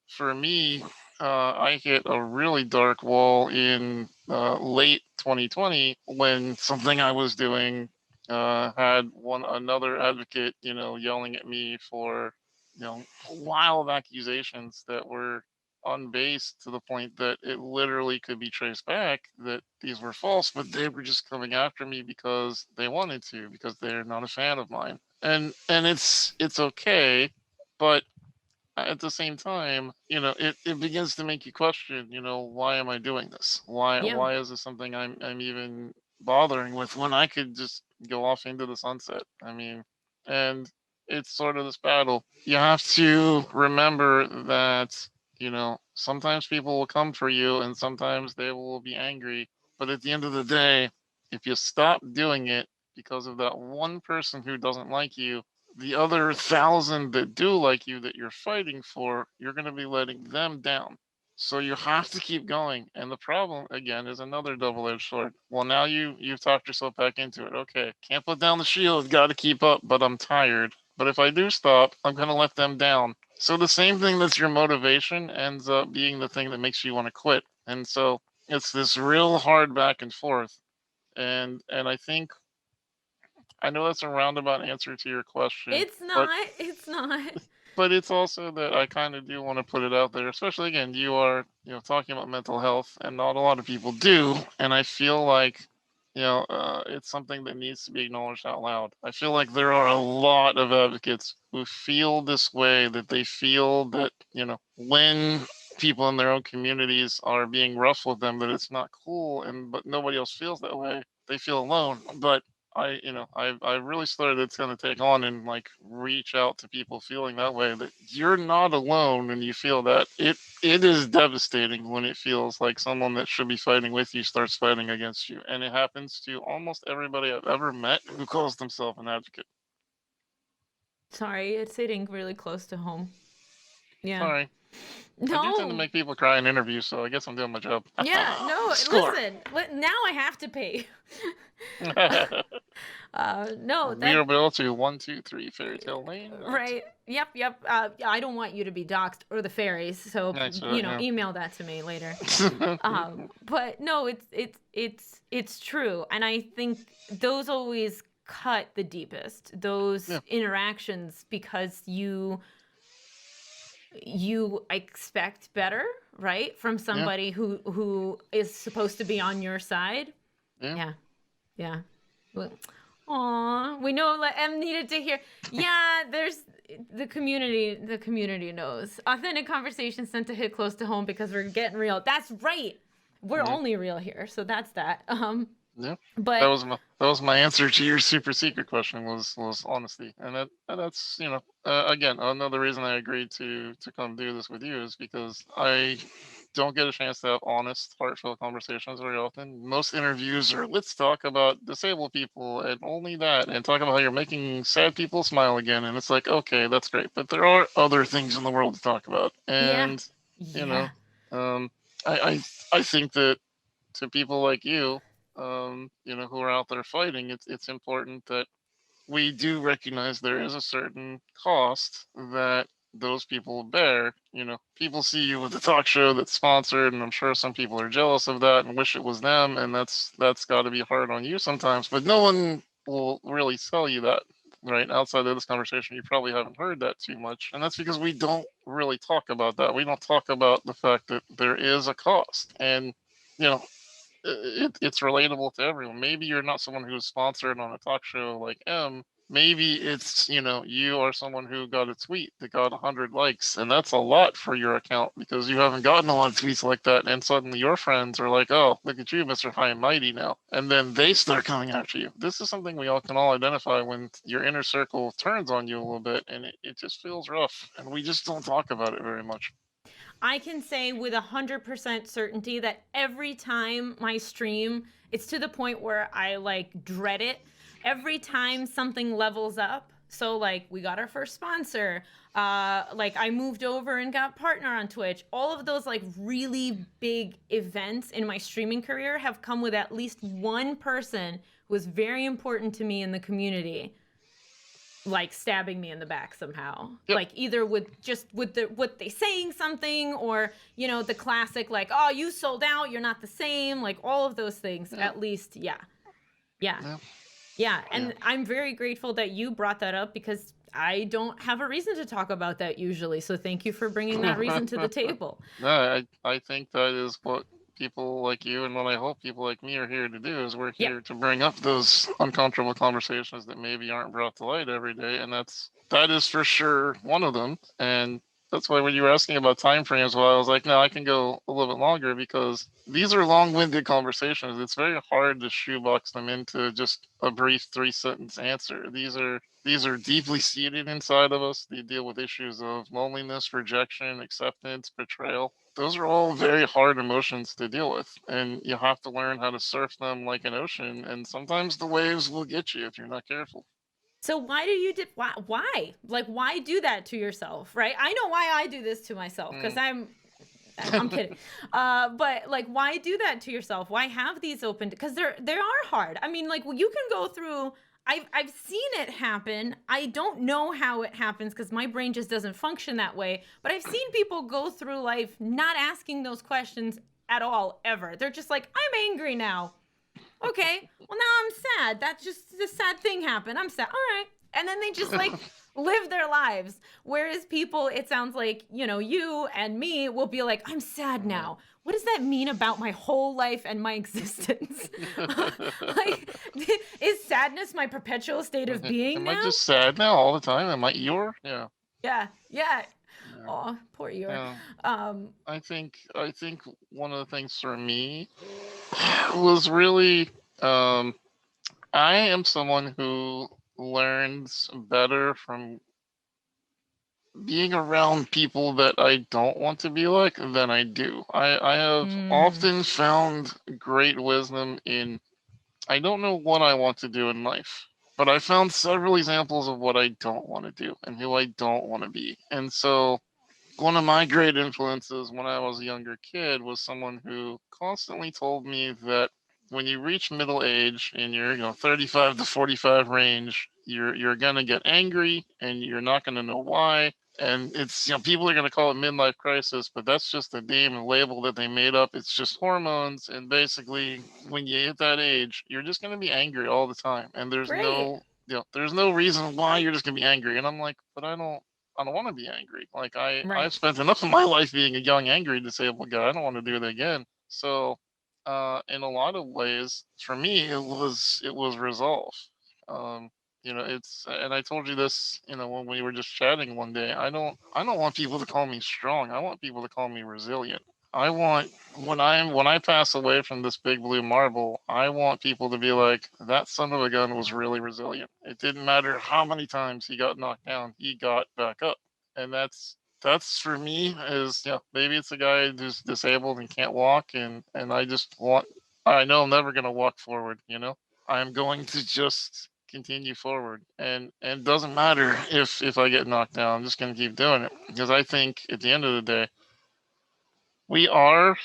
For me, I hit a really dark wall in late 2020 when something I was doing had another advocate, yelling at me for, a while of accusations that were unbased to the point that it literally could be traced back that these were false, but they were just coming after me because they wanted to, because they're not a fan of mine. And it's okay, but at the same time, it begins to make you question, why am I doing this? Why yeah, why is this something I'm even bothering with when I could just go off into the sunset? I mean, and it's sort of this battle. You have to remember that, sometimes people will come for you and sometimes they will be angry. But at the end of the day, if you stop doing it because of that one person who doesn't like you, the other 1,000 that do like you that you're fighting for, you're going to be letting them down. So you have to keep going. And the problem again is another double-edged sword. Well, now you've talked yourself back into it. Okay, can't put down the shield, got to keep up, but I'm tired. But if I do stop, I'm going to let them down. So the same thing that's your motivation ends up being the thing that makes you want to quit. And so it's this real hard back and forth. And I think I know that's a roundabout answer to your question, it's but not. It's not. it's also that I kind of do want to put it out there, especially again, you are, talking about mental health, and not a lot of people do, and I feel like, it's something that needs to be acknowledged out loud. I feel like there are a lot of advocates who feel this way, that they feel that, when people in their own communities are being rough with them, that it's not cool, and but nobody else feels that way. They feel alone, but I really started it's going to take on and like reach out to people feeling that way, that you're not alone when you feel that. It is devastating when it feels like someone that should be fighting with you starts fighting against you, and it happens to almost everybody I've ever met who calls themselves an advocate. Sorry, it's hitting really close to home. Yeah. Sorry, I do tend to No. make people cry in interviews, so I guess I'm doing my job. Yeah, no, Score. listen. Now I have to pay. No, We that are built to 123 Fairy Tale Lane. right. Yep, yep. I don't want you to be doxxed or the fairies, so Nice, email that to me later. yeah. But no, it's true, and I think those always cut the deepest. Those Yeah. interactions, because you expect better, right, from Yeah. somebody who is supposed to be on your side. Yeah. Yeah, yeah. Aw, we know M needed to hear. Yeah, there's the community. The community knows. Authentic conversations tend to hit close to home because we're getting real. That's right. We're Yeah. only real here, so that's that. Yeah. That But was my answer to your super secret question, was honesty, and that's, again, another reason I agreed to come do this with you is because I don't get a chance to have honest, heartfelt conversations very often. Most interviews are, let's talk about disabled people and only that, and talk about how you're making sad people smile again, and it's like, okay, that's great, but there are other things in the world to talk about, yeah, and you yeah. know, um, I think that to people like you, who are out there fighting, it's important that we do recognize there is a certain cost that those people bear. People see you with a talk show that's sponsored, and I'm sure some people are jealous of that and wish it was them, and that's got to be hard on you sometimes. But no one will really sell you that. right? Outside of this conversation, you probably haven't heard that too much. And that's because we don't really talk about that. We don't talk about the fact that there is a cost. And, you know, it's relatable to everyone. Maybe you're not someone who's sponsored on a talk show like M. Maybe it's, you are someone who got a tweet that got 100 likes, and that's a lot for your account because you haven't gotten a lot of tweets like that. And suddenly your friends are like, oh, look at you, Mr. High and Mighty now. And then they start coming after you. This is something we all can all identify when your inner circle turns on you a little bit, and it just feels rough. And we just don't talk about it very much. I can say with 100% certainty that every time my stream, it's to the point where I like dread it. Every time something levels up, so like we got our first sponsor, like I moved over and got partner on Twitch. All of those like really big events in my streaming career have come with at least one person who was very important to me in the community, like stabbing me in the back somehow. Yep. Like either with what they saying something, or the classic like, oh, you sold out, you're not the same, like all of those things. At least yeah. And I'm very grateful that you brought that up because I don't have a reason to talk about that usually, so thank you for bringing that reason to the table. No, I think that is what people like you and what I hope people like me are here to do. Is we're here to bring up those uncomfortable conversations that maybe aren't brought to light every day, and that is for sure one of them. And that's why when you were asking about time frames, well, I was like, no, I can go a little bit longer because these are long-winded conversations. It's very hard to shoebox them into just a brief 3-sentence answer. These are deeply seated inside of us. They deal with issues of loneliness, rejection, acceptance, betrayal. Those are all very hard emotions to deal with, and you have to learn how to surf them like an ocean. And sometimes the waves will get you if you're not careful. So why do you why like why do that to yourself, right? I know why I do this to myself because I'm kidding. But like, why do that to yourself? Why have these open? Because they are hard. I mean, like, well, you can go through. I've seen it happen. I don't know how it happens because my brain just doesn't function that way. But I've seen people go through life not asking those questions at all, ever. They're just like, I'm angry now. Okay, well, now I'm sad. That's just the sad thing happened. I'm sad. All right. And then they just like live their lives. Whereas people, it sounds like, you and me will be like, I'm sad now. What does that mean about my whole life and my existence? Like, is sadness my perpetual state of being now? Am I just sad now all the time? Am I Eeyore? Yeah. Yeah. Oh, poor Eeyore. Yeah. I think one of the things for me was really I am someone who learns better from being around people that I don't want to be like than I do. I have often found great wisdom in I don't know what I want to do in life, but I found several examples of what I don't want to do and who I don't want to be. And so one of my great influences when I was a younger kid was someone who constantly told me that when you reach middle age in your 35 to 45 range, you're gonna get angry and you're not gonna know why. And it's people are gonna call it midlife crisis, but that's just a name and label that they made up. It's just hormones, and basically when you hit that age, you're just gonna be angry all the time. And there's no reason why you're just gonna be angry. And I'm like, but I don't want to be angry. Like I've spent enough of my life being a young, angry, disabled guy. I don't want to do it again. So, in a lot of ways, for me, it was resolve. And I told you this, when we were just chatting one day. I don't want people to call me strong. I want people to call me resilient. I want when I pass away from this big blue marble, I want people to be like, that son of a gun was really resilient. It didn't matter how many times he got knocked down, he got back up. And that's for me is maybe it's a guy who's disabled and can't walk, and I know I'm never gonna walk forward, I'm going to just continue forward, and it doesn't matter if I get knocked down. I'm just gonna keep doing it because I think at the end of the day, we are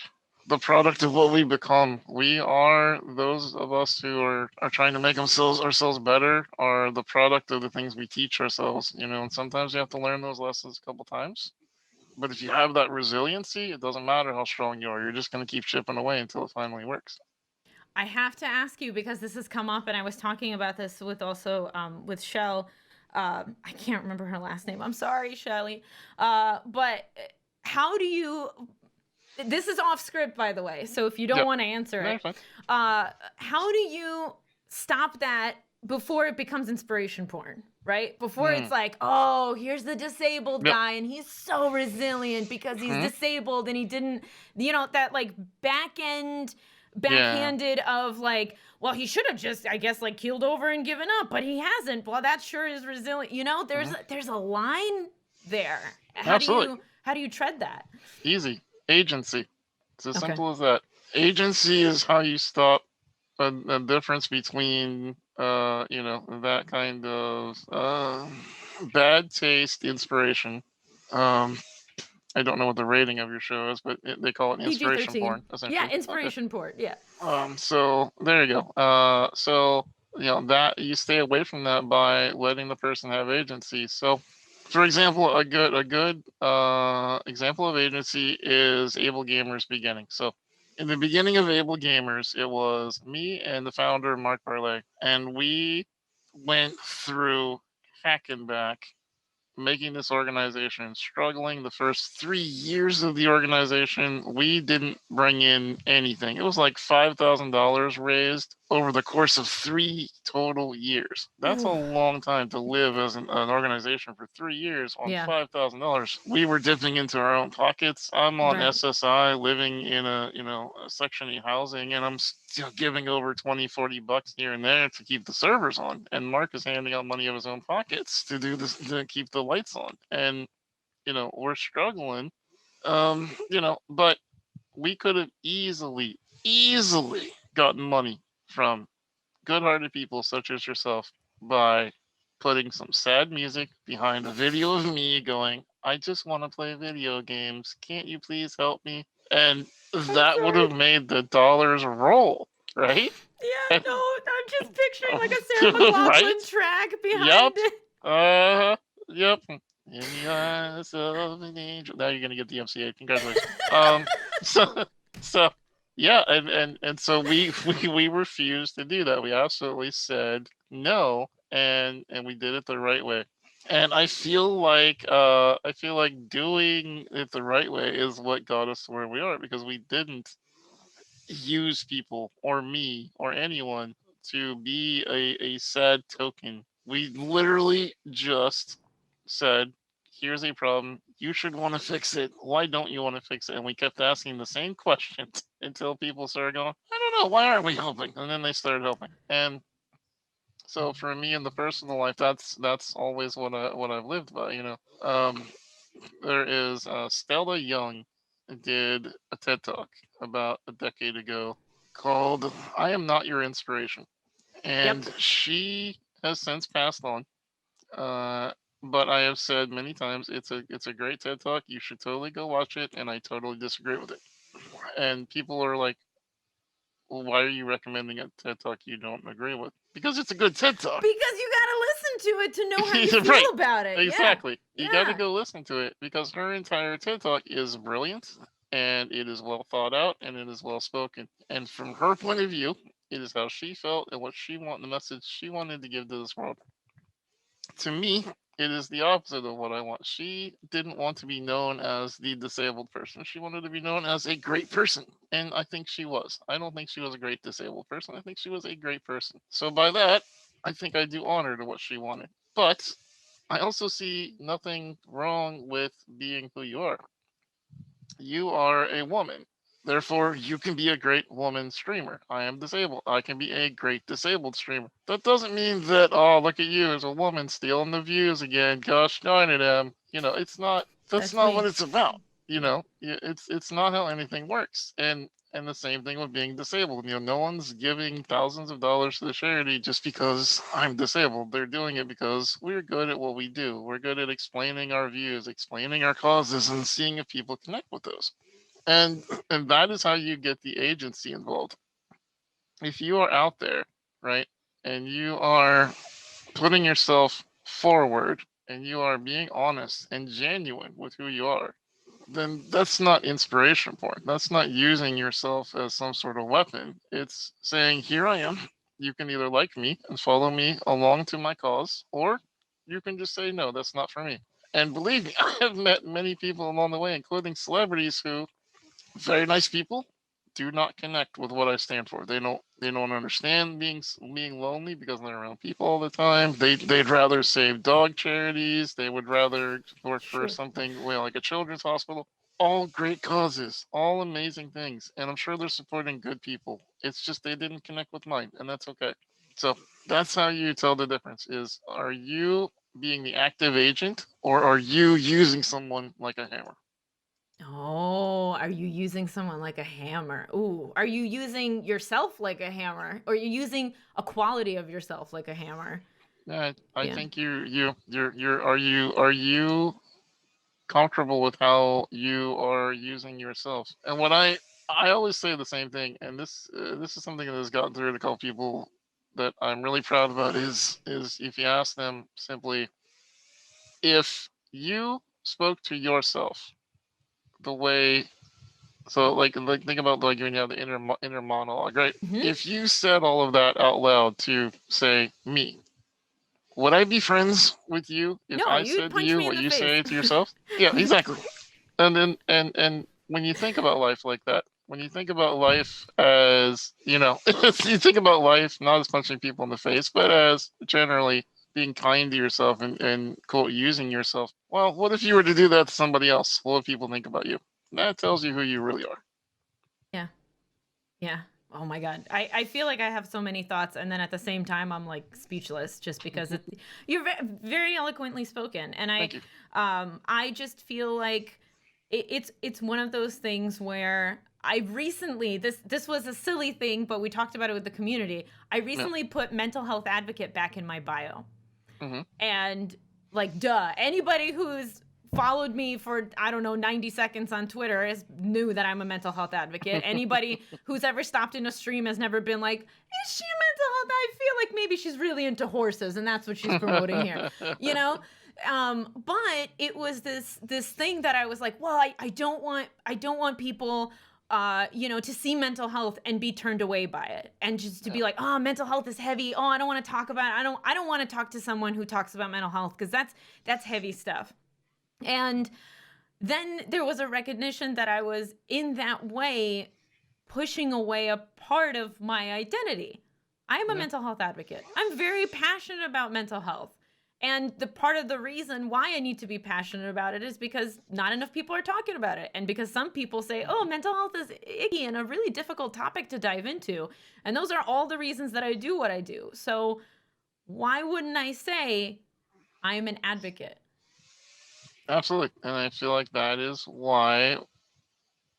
the product of what we become. We are those of us who are trying to make ourselves better, are the product of the things we teach ourselves, and sometimes you have to learn those lessons a couple times. But if you have that resiliency, it doesn't matter how strong you are. You're just going to keep chipping away until it finally works. I have to ask you because this has come up, and I was talking about this with also with Shell. I can't remember her last name. I'm sorry, Shelly. But how do you? This is off script, by the way. So if you don't Yep. want to answer No, it, fine. how do you stop that before it becomes inspiration porn? Right? Before it's like, oh, here's the disabled Yep. guy and he's so resilient because he's disabled and he didn't, that like backhanded of like, well, he should have just, I guess, like keeled over and given up, but he hasn't. Well, that sure is resilient. There's a line there. Absolutely. How do you tread that? Easy. Agency. It's as Okay. simple as that. Agency is how you stop a difference between that kind of bad taste inspiration. I don't know what the rating of your show is, but they call it inspiration PG-13. porn, essentially. Yeah, inspiration porn. Yeah. So there you go. So that you stay away from that by letting the person have agency. So, for example, a good example of agency is Able Gamers beginning. So, in the beginning of Able Gamers, it was me and the founder Mark Barley, and we went through hack and back making this organization, struggling the first 3 years of the organization. We didn't bring in anything. It was like $5,000 raised over the course of 3 total years. That's a long time to live as an organization for 3 years on $5,000. We were dipping into our own pockets. I'm on SSI living in a Section 8 housing, and I'm still giving over 20-40 bucks here and there to keep the servers on, and Mark is handing out money of his own pockets to do this, to keep the lights on. And we're struggling, but we could have easily gotten money from good-hearted people such as yourself by putting some sad music behind a video of me going, I just want to play video games, can't you please help me? And that would have made the dollars roll, right? Yeah, no, I'm just picturing like a Sarah McLachlan track behind it. Yep. In the eyes of an angel. Now you're gonna get the Mxiety. Congratulations. So yeah, and so we refused to do that. We absolutely said no, and we did it the right way. And I feel like doing it the right way is what got us to where we are, because we didn't use people or me or anyone to be a sad token. We literally just said, here's a problem. You should want to fix it. Why don't you want to fix it? And we kept asking the same questions until people started going, I don't know, why aren't we helping? And then they started helping. And so for me in the personal life, that's always what I've lived by. There is Stella Young did a TED Talk about a decade ago called "I Am Not Your Inspiration," and she has since passed on. But I have said many times it's a great TED Talk. You should totally go watch it, and I totally disagree with it. And people are like, well, why are you recommending a TED Talk you don't agree with? Because it's a good TED Talk. Because you gotta listen to it to know how you feel about it. Exactly. You gotta go listen to it, because her entire TED Talk is brilliant, and it is well thought out, and it is well spoken. And from her point of view, it is how she felt and what she wanted, the message she wanted to give to this world. To me, it is the opposite of what I want. She didn't want to be known as the disabled person. She wanted to be known as a great person. And I think she was. I don't think she was a great disabled person. I think she was a great person. So by that, I think I do honor to what she wanted. But I also see nothing wrong with being who you are. You are a woman. Therefore, you can be a great woman streamer. I am disabled. I can be a great disabled streamer. That doesn't mean that, oh, look at you as a woman stealing the views again. Gosh darn it, it's not, that's not what it's about. It's not how anything works. And the same thing with being disabled. No one's giving thousands of dollars to the charity just because I'm disabled. They're doing it because we're good at what we do. We're good at explaining our views, explaining our causes, and seeing if people connect with those. And that is how you get the agency involved. If you are out there, right, and you are putting yourself forward, and you are being honest and genuine with who you are, then that's not inspiration porn. That's not using yourself as some sort of weapon. It's saying, here I am. You can either like me and follow me along to my cause, or you can just say, no, that's not for me. And believe me, I have met many people along the way, including celebrities who, very nice people, do not connect with what I stand for. They don't understand being lonely because they're around people all the time. They'd rather save dog charities. They would rather work for Sure. something, well, like a children's hospital. All great causes, all amazing things, and I'm sure they're supporting good people. It's just they didn't connect with mine, and that's okay. So that's how you tell the difference: is are you being the active agent, or are you using someone like a hammer? Oh, are you using someone like a hammer? Ooh, are you using yourself like a hammer? Or are you using a quality of yourself like a hammer? Yeah, I Yeah. think are you comfortable with how you are using yourself? And what I always say the same thing, and this is something that has gotten through to a couple people that I'm really proud about, is if you ask them simply, if you spoke to yourself the way, so like think about like when you have the inner monologue, right? Hmm. If you said all of that out loud to say me, would I be friends with you if No, I you'd said to punch you me in what the you face. say to yourself? Yeah, exactly. And then and when you think about life like that, when you think about life as, you think about life not as punching people in the face, but as generally being kind to yourself and quote using yourself. Well, what if you were to do that to somebody else? What would people think about you? That tells you who you really are. Yeah. Yeah. Oh my God. I feel like I have so many thoughts, and then at the same time I'm like speechless just because you're very eloquently spoken. And Thank you. I just feel like it's one of those things where I recently, this was a silly thing, but we talked about it with the community. I Yeah. recently put mental health advocate back in my bio. Hmm. And like, duh, anybody who's followed me for, I don't know, 90 seconds on Twitter knew that I'm a mental health advocate. Anybody who's ever stopped in a stream has never been like, is she a mental health? I feel like maybe she's really into horses and that's what she's promoting here, you know? But it was this thing that I was like, well, I don't want people to see mental health and be turned away by it, and just to Yeah. be like, oh, mental health is heavy. Oh, I don't want to talk about it. I don't want to talk to someone who talks about mental health because that's heavy stuff. And then there was a recognition that I was in that way pushing away a part of my identity. I am a Yeah. mental health advocate. I'm very passionate about mental health. And the part of the reason why I need to be passionate about it is because not enough people are talking about it. And because some people say, oh, mental health is icky and a really difficult topic to dive into. And those are all the reasons that I do what I do. So why wouldn't I say I am an advocate? Absolutely. And I feel like that is why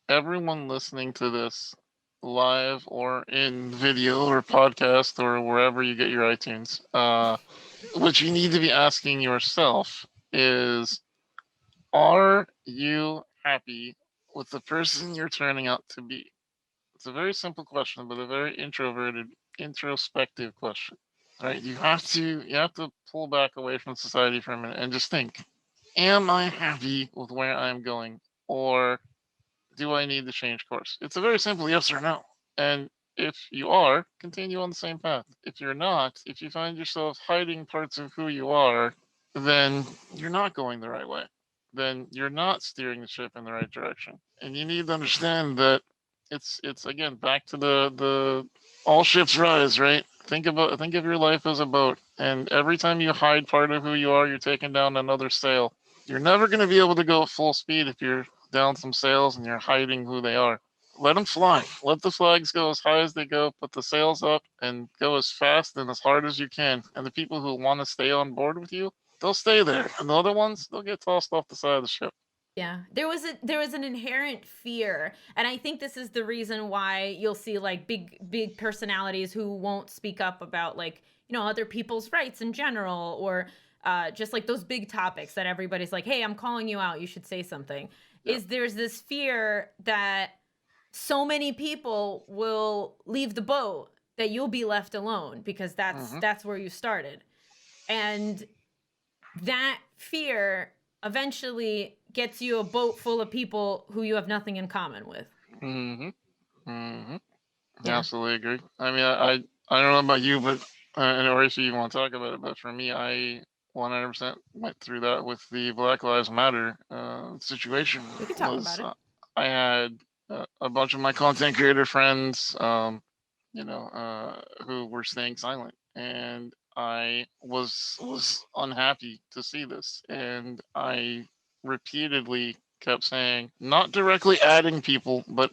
everyone listening to this live or in video or podcast or wherever you get your iTunes, what you need to be asking yourself is, are you happy with the person you're turning out to be? It's a very simple question, but a very introverted, introspective question. Right? You have to pull back away from society for a minute and just think, am I happy with where I'm going? Or do I need to change course? It's a very simple yes or no. And if you are, continue on the same path. If you're not, if you find yourself hiding parts of who you are, then you're not going the right way. Then you're not steering the ship in the right direction. And you need to understand that it's again back to the all ships rise, right? Think of your life as a boat, and every time you hide part of who you are, you're taking down another sail. You're never going to be able to go at full speed if you're down some sails and you're hiding who they are. Let them fly. Let the flags go as high as they go. Put the sails up and go as fast and as hard as you can. And the people who want to stay on board with you, they'll stay there. And the other ones, they'll get tossed off the side of the ship. Yeah, there was an inherent fear, and I think this is the reason why you'll see like big personalities who won't speak up about, like, other people's rights in general, or just like those big topics that everybody's like, hey, I'm calling you out, you should say something. Yeah. Is there's this fear that so many people will leave the boat that you'll be left alone because that's Hmm. that's where you started, and that fear eventually gets you a boat full of people who you have nothing in common with. Hmm. Hmm. Yeah. Absolutely agree. I mean, I don't know about you, but or if you want to talk about it, but for me, 100% went through that with the Black Lives Matter situation. We could talk Was about it. I had a bunch of my content creator friends, who were staying silent, and I was unhappy to see this, and I repeatedly kept saying, not directly adding people, but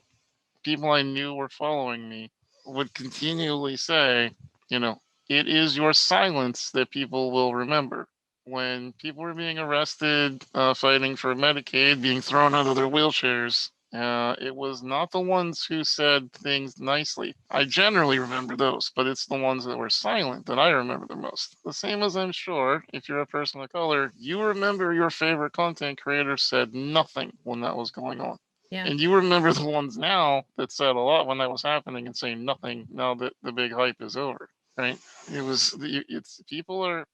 people I knew were following me would continually say, you know, it is your silence that people will remember. When people were being arrested, fighting for Medicaid, being thrown out of their wheelchairs, it was not the ones who said things nicely. I generally remember those, but it's the ones that were silent that I remember the most. The same as I'm sure if you're a person of color, you remember your favorite content creator said nothing when that was going on. Yeah. And you remember the ones now that said a lot when that was happening and saying nothing now that the big hype is over, right? It's people are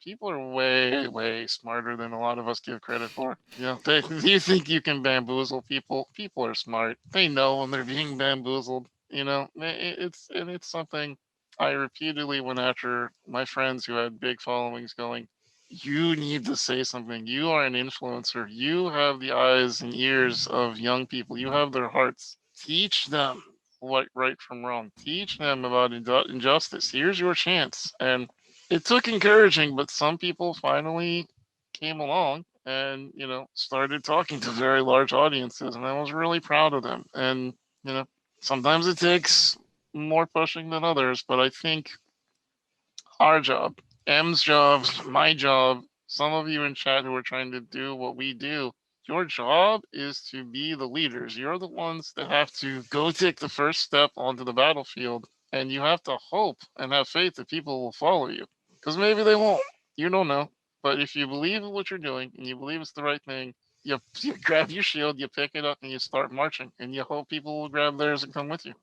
way smarter than a lot of us give credit for. You think you can bamboozle people? People are smart. They know when they're being bamboozled. It's something I repeatedly went after my friends who had big followings, going, you need to say something. You are an influencer. You have the eyes and ears of young people. You have their hearts. Teach them what right from wrong. Teach them about injustice. Here's your chance. And it took encouraging, but some people finally came along and, started talking to very large audiences. And I was really proud of them. And, you know, sometimes it takes more pushing than others, but I think our job, M's job, my job, some of you in chat who are trying to do what we do, your job is to be the leaders. You're the ones that have to go take the first step onto the battlefield, and you have to hope and have faith that people will follow you. Because maybe they won't. You don't know. But if you believe in what you're doing and you believe it's the right thing, you grab your shield, you pick it up, and you start marching, and you hope people will grab theirs and come with you.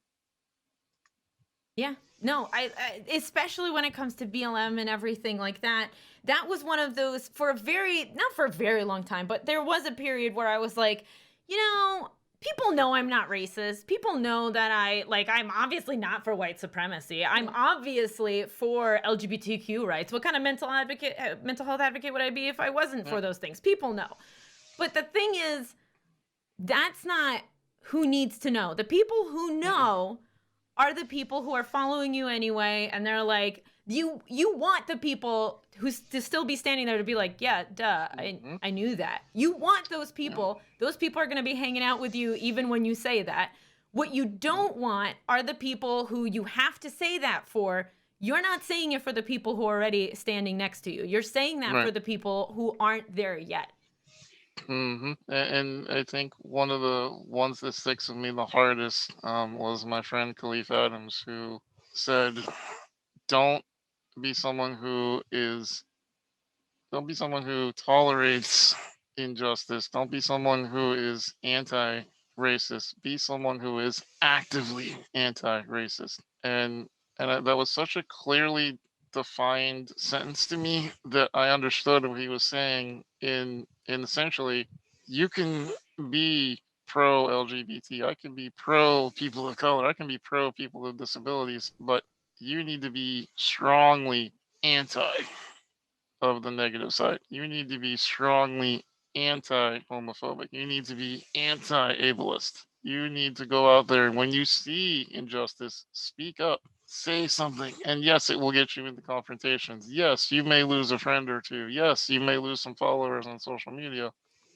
Yeah. No, I especially when it comes to BLM and everything like that. That was one of those not for a very long time, but there was a period where I was like, people know I'm not racist. People know that I'm obviously not for white supremacy. I'm obviously for LGBTQ rights. What kind of mental health advocate would I be if I wasn't for those things? People know. But the thing is, that's not who needs to know. The people who know are the people who are following you anyway, and they're like, you want the people who to still be standing there to be like, yeah, duh, I knew that. You want those people. Those people are going to be hanging out with you even when you say that. What you don't want are the people who you have to say that for. You're not saying it for the people who are already standing next to you. You're saying that for the people who aren't there yet. And I think one of the ones that sticks with me the hardest was my friend Khalif Adams, who said, "Don't be someone don't be someone who tolerates injustice. Don't be someone who is anti-racist. Be someone who is actively anti-racist." And that was such a clearly defined sentence to me that I understood what he was saying in essentially, you can be pro LGBT, I can be pro people of color, I can be pro people with disabilities, but you need to be strongly anti of the negative side. You need to be strongly anti homophobic. You need to be anti ableist. You need to go out there, when you see injustice, speak up, say something. And yes, it will get you into confrontations. Yes, you may lose a friend or two. Yes, you may lose some followers on social media.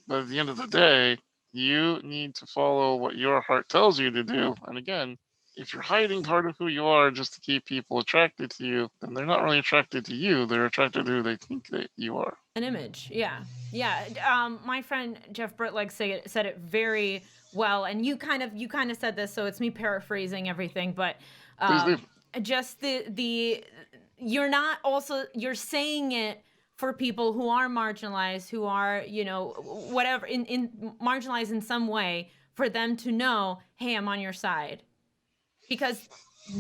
But at the end of the day, you need to follow what your heart tells you to do. And again, if you're hiding part of who you are just to keep people attracted to you, then they're not really attracted to you. They're attracted to who they think that you are. An image, yeah. My friend Jeff Britleg said it very well, and you kind of said this, so it's me paraphrasing everything, but just the you're saying it for people who are marginalized, who are whatever in marginalized in some way, for them to know, hey, I'm on your side. Because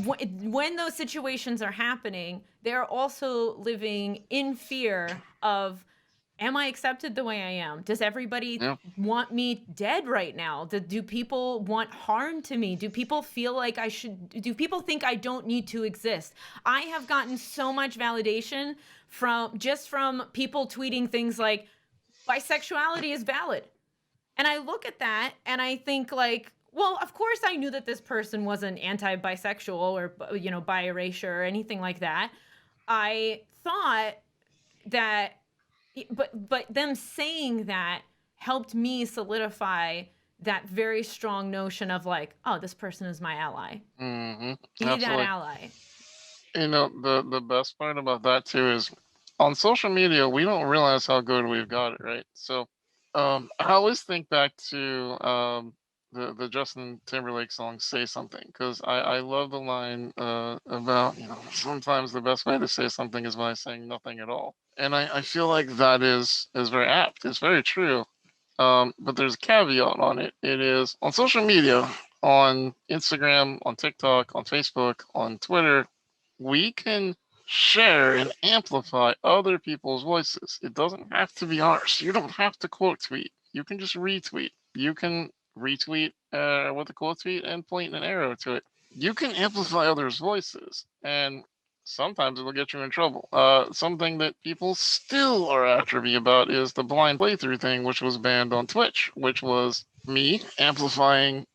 when those situations are happening, they're also living in fear of am I accepted the way I am? Does everybody Yeah. want me dead right now? Do people want harm to me? Do people feel like do people think I don't need to exist? I have gotten so much validation from people tweeting things like, bisexuality is valid. And I look at that and I think like, well, of course I knew that this person wasn't anti-bisexual or, you know, bi erasure or anything like that. I thought that, but them saying that helped me solidify that very strong notion of like, oh, this person is my ally. Mm-hmm. Be that Absolutely. ally. You know, the best part about that too is on social media, we don't realize how good we've got it, right? So, I always think back to the Justin Timberlake song "Say Something" because I love the line about, you know, sometimes the best way to say something is by saying nothing at all, and I feel like that is very apt. It's very true. But there's a caveat on it. It is on social media, on Instagram, on TikTok, on Facebook, on Twitter, we can share and amplify other people's voices. It doesn't have to be ours. You don't have to quote tweet. You can just retweet. You can retweet with a quote tweet and point an arrow to it. You can amplify others' voices, and sometimes it'll get you in trouble. Something that people still are after me about is the blind playthrough thing, which was banned on Twitch, which was me amplifying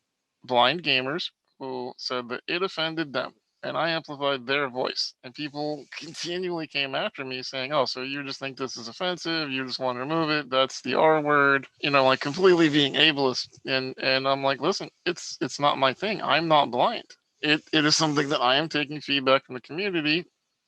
blind gamers who said that it offended them. And I amplified their voice. And people continually came after me saying, oh, so you just think this is offensive? You just want to remove it? That's the R word, you know, like completely being ableist. And I'm like, listen, it's not my thing. I'm not blind. It is something that I am taking feedback from the community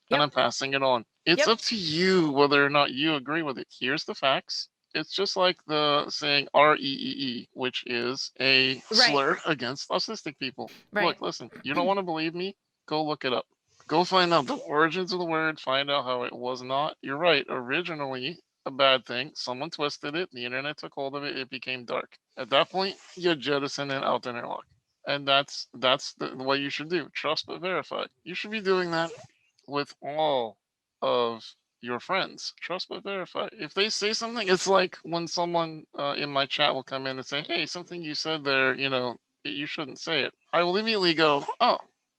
and I'm Yep. passing it on. It's Yep. up to you whether or not you agree with it. Here's the facts. It's just like the saying REEE, which is a Right. slur against autistic people. Right. Look, listen, you don't want to believe me? Go look it up. Go find out the origins of the word, find out how it was not. You're right, originally a bad thing. Someone twisted it, the internet took hold of it, it became dark. At that point, you jettison it out the interlock. And that's the way you should do. Trust but verify. You should be doing that with all of your friends. Trust but verify. If they say something, it's like when someone in my chat will come in and say, "Hey, something you said there, you know, you shouldn't say it." I will immediately go, "Oh,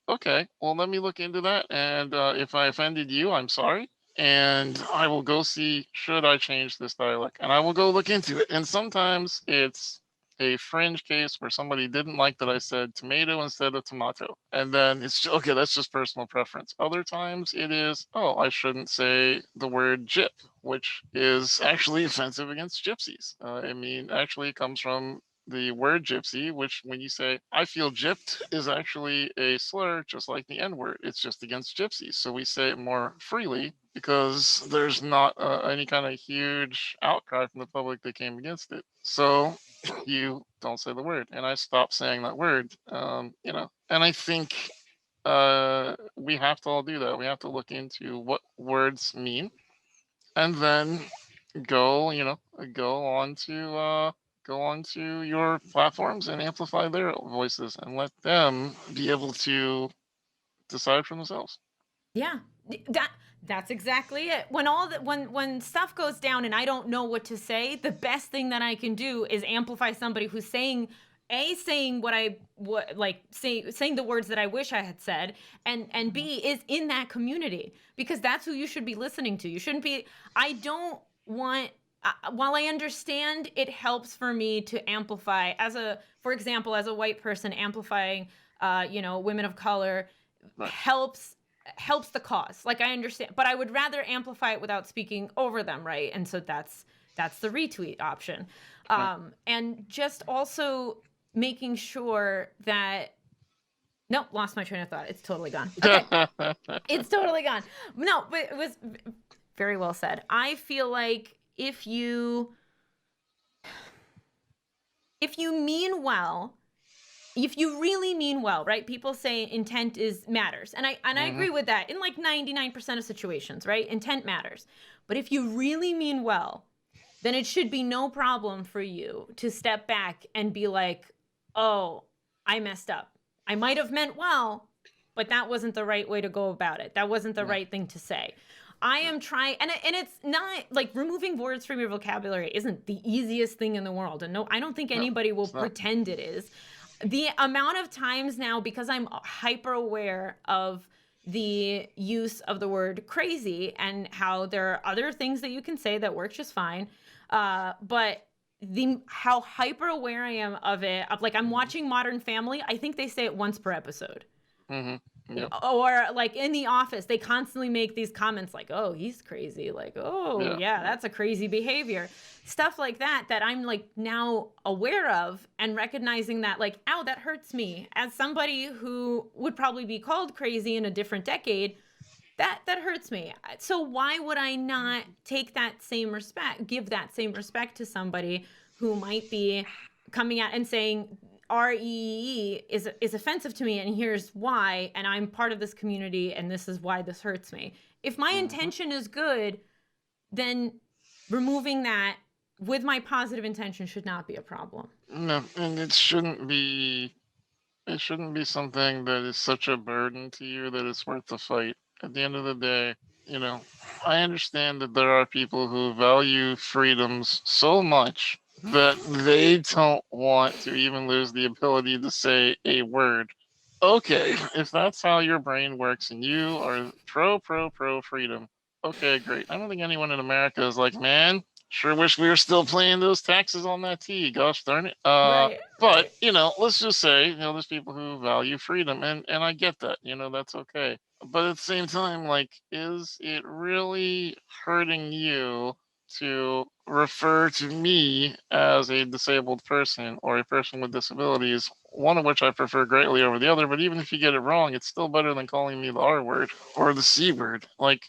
okay. Well, let me look into that. And if I offended you, I'm sorry." And I will go see should I change this dialect, and I will go look into it. And sometimes it's a fringe case where somebody didn't like that I said tomato instead of tomato. And then it's okay, that's just personal preference. Other times it is, oh, I shouldn't say the word gyp, which is actually offensive against gypsies. I mean, actually, it comes from the word gypsy, which when you say, I feel gypped, is actually a slur, just like the N word. It's just against gypsies. So we say it more freely because there's not any kind of huge outcry from the public that came against it. So you don't say the word. And I stopped saying that word, you know, and I think we have to all do that. We have to look into what words mean and then go, you know, go on to your platforms and amplify their voices and let them be able to decide for themselves. Yeah, that's exactly it. When stuff goes down and I don't know what to say, the best thing that I can do is amplify somebody who's saying saying saying the words that I wish I had said, and B is in that community, because that's who you should be listening to. You shouldn't be. I don't want. While I understand it helps for me to amplify for example, as a white person, amplifying, you know, women of color Right. helps the cause. Like, I understand, but I would rather amplify it without speaking over them, right? And so that's the retweet option. And just also making sure that, nope, lost my train of thought. It's totally gone. Okay. It's totally gone. No, but it was very well said. I feel like if you mean well, if you really mean well, right? People say intent matters. And I agree with that in like 99% of situations, right? Intent matters. But if you really mean well, then it should be no problem for you to step back and be like, oh, I messed up. I might have meant well, but that wasn't the right way to go about it. That wasn't the right thing to say. I am trying, and it's not like removing words from your vocabulary isn't the easiest thing in the world. And no, I don't think No, anybody will it's not. pretend it is. The amount of times now, because I'm hyper aware of the use of the word crazy and how there are other things that you can say that work just fine. But the how hyper aware I am of it, of like I'm watching Modern Family, I think they say it once per episode. Yep. Or like in the office, they constantly make these comments like, oh, he's crazy, like, oh Yeah. yeah, that's a crazy behavior, stuff like that, that I'm like now aware of and recognizing that, like, ow, that hurts me as somebody who would probably be called crazy in a different decade. That hurts me. So why would I not take that same respect, give that same respect to somebody who might be coming out and saying REE is offensive to me, and here's why, and I'm part of this community, and this is why this hurts me. If my intention is good, then removing that with my positive intention should not be a problem. No, and it shouldn't be. It shouldn't be something that is such a burden to you that it's worth the fight. At the end of the day, you know, I understand that there are people who value freedoms so much that they don't want to even lose the ability to say a word. Okay, if that's how your brain works and you are pro freedom, okay, great. I don't think anyone in America is like, man, sure wish we were still paying those taxes on that tea. Gosh darn it. Right, But right. let's just say, there's people who value freedom, and I get that. That's okay. But at the same time, like, is it really hurting you to refer to me as a disabled person or a person with disabilities, one of which I prefer greatly over the other, but even if you get it wrong, it's still better than calling me the R word or the C word. Like,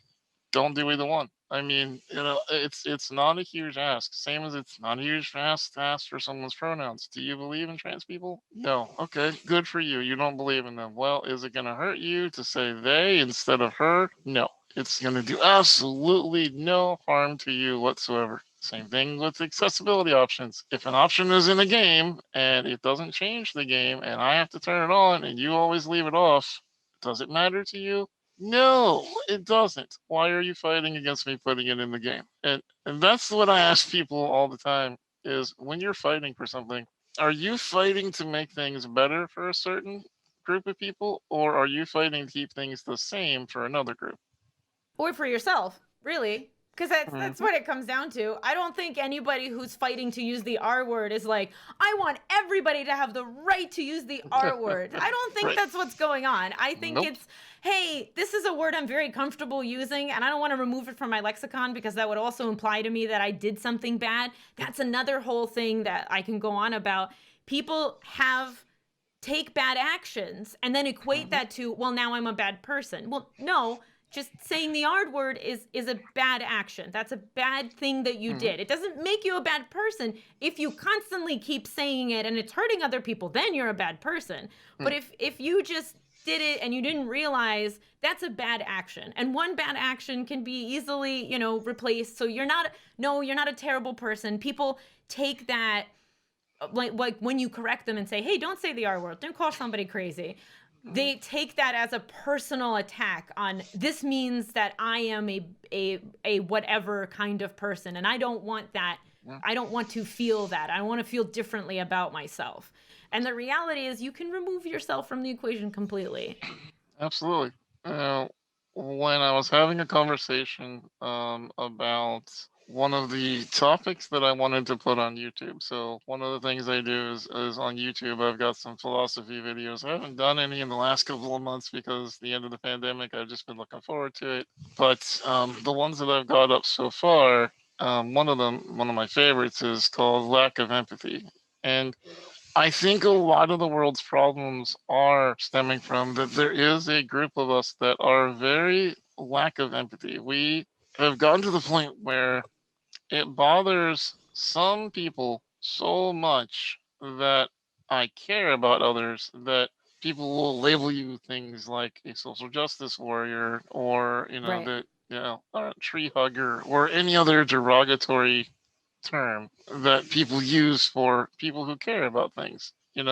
don't do either one. I mean, it's not a huge ask. Same as it's not a huge ask to ask for someone's pronouns. Do you believe in trans people? No. Okay, good for you. You don't believe in them. Well, is it going to hurt you to say they instead of her? No. It's going to do absolutely no harm to you whatsoever. Same thing with accessibility options. If an option is in a game and it doesn't change the game and I have to turn it on and you always leave it off, does it matter to you? No, it doesn't. Why are you fighting against me putting it in the game? And that's what I ask people all the time is when you're fighting for something, are you fighting to make things better for a certain group of people or are you fighting to keep things the same for another group? Or for yourself, really. Because that's Hmm. what it comes down to. I don't think anybody who's fighting to use the R word is like, I want everybody to have the right to use the R word. I don't think Right. that's what's going on. I think Nope. it's, hey, this is a word I'm very comfortable using, and I don't want to remove it from my lexicon because that would also imply to me that I did something bad. That's another whole thing that I can go on about. People take bad actions and then equate Hmm. that to, well, now I'm a bad person. Well, no, just saying the R word is a bad action. That's a bad thing that you Hmm. did. It doesn't make you a bad person. If you constantly keep saying it and it's hurting other people, then you're a bad person. But if you just did it and you didn't realize, that's a bad action. And one bad action can be easily, replaced. So you're not a terrible person. People take that, like when you correct them and say, hey, don't say the R word, don't call somebody crazy, they take that as a personal attack on, this means that I am a whatever kind of person, and I don't want that. Yeah, I don't want to feel that. I want to feel differently about myself. And the reality is you can remove yourself from the equation completely. absolutely. Uh, when I was having a conversation about one of the topics that I wanted to put on YouTube. So one of the things I do is on YouTube, I've got some philosophy videos. I haven't done any in the last couple of months because the end of the pandemic, I've just been looking forward to it. But the ones that I've got up so far, one of them, one of my favorites, is called Lack of Empathy. And I think a lot of the world's problems are stemming from that there is a group of us that are very lack of empathy. We have gotten to the point where it bothers some people so much that I care about others that people will label you things like a social justice warrior or, Right. a tree hugger or any other derogatory term that people use for people who care about things, and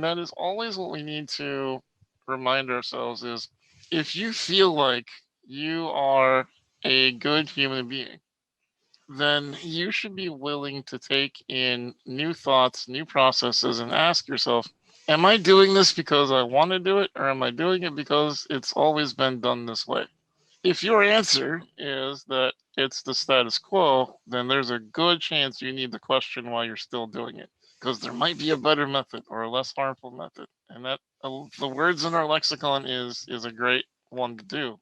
that is always what we need to remind ourselves is if you feel like you are a good human being, then you should be willing to take in new thoughts, new processes, and ask yourself, am I doing this because I want to do it, or am I doing it because it's always been done this way? If your answer is that it's the status quo, then there's a good chance you need to question why you're still doing it. Because there might be a better method or a less harmful method. And that the words in our lexicon is a great one to do.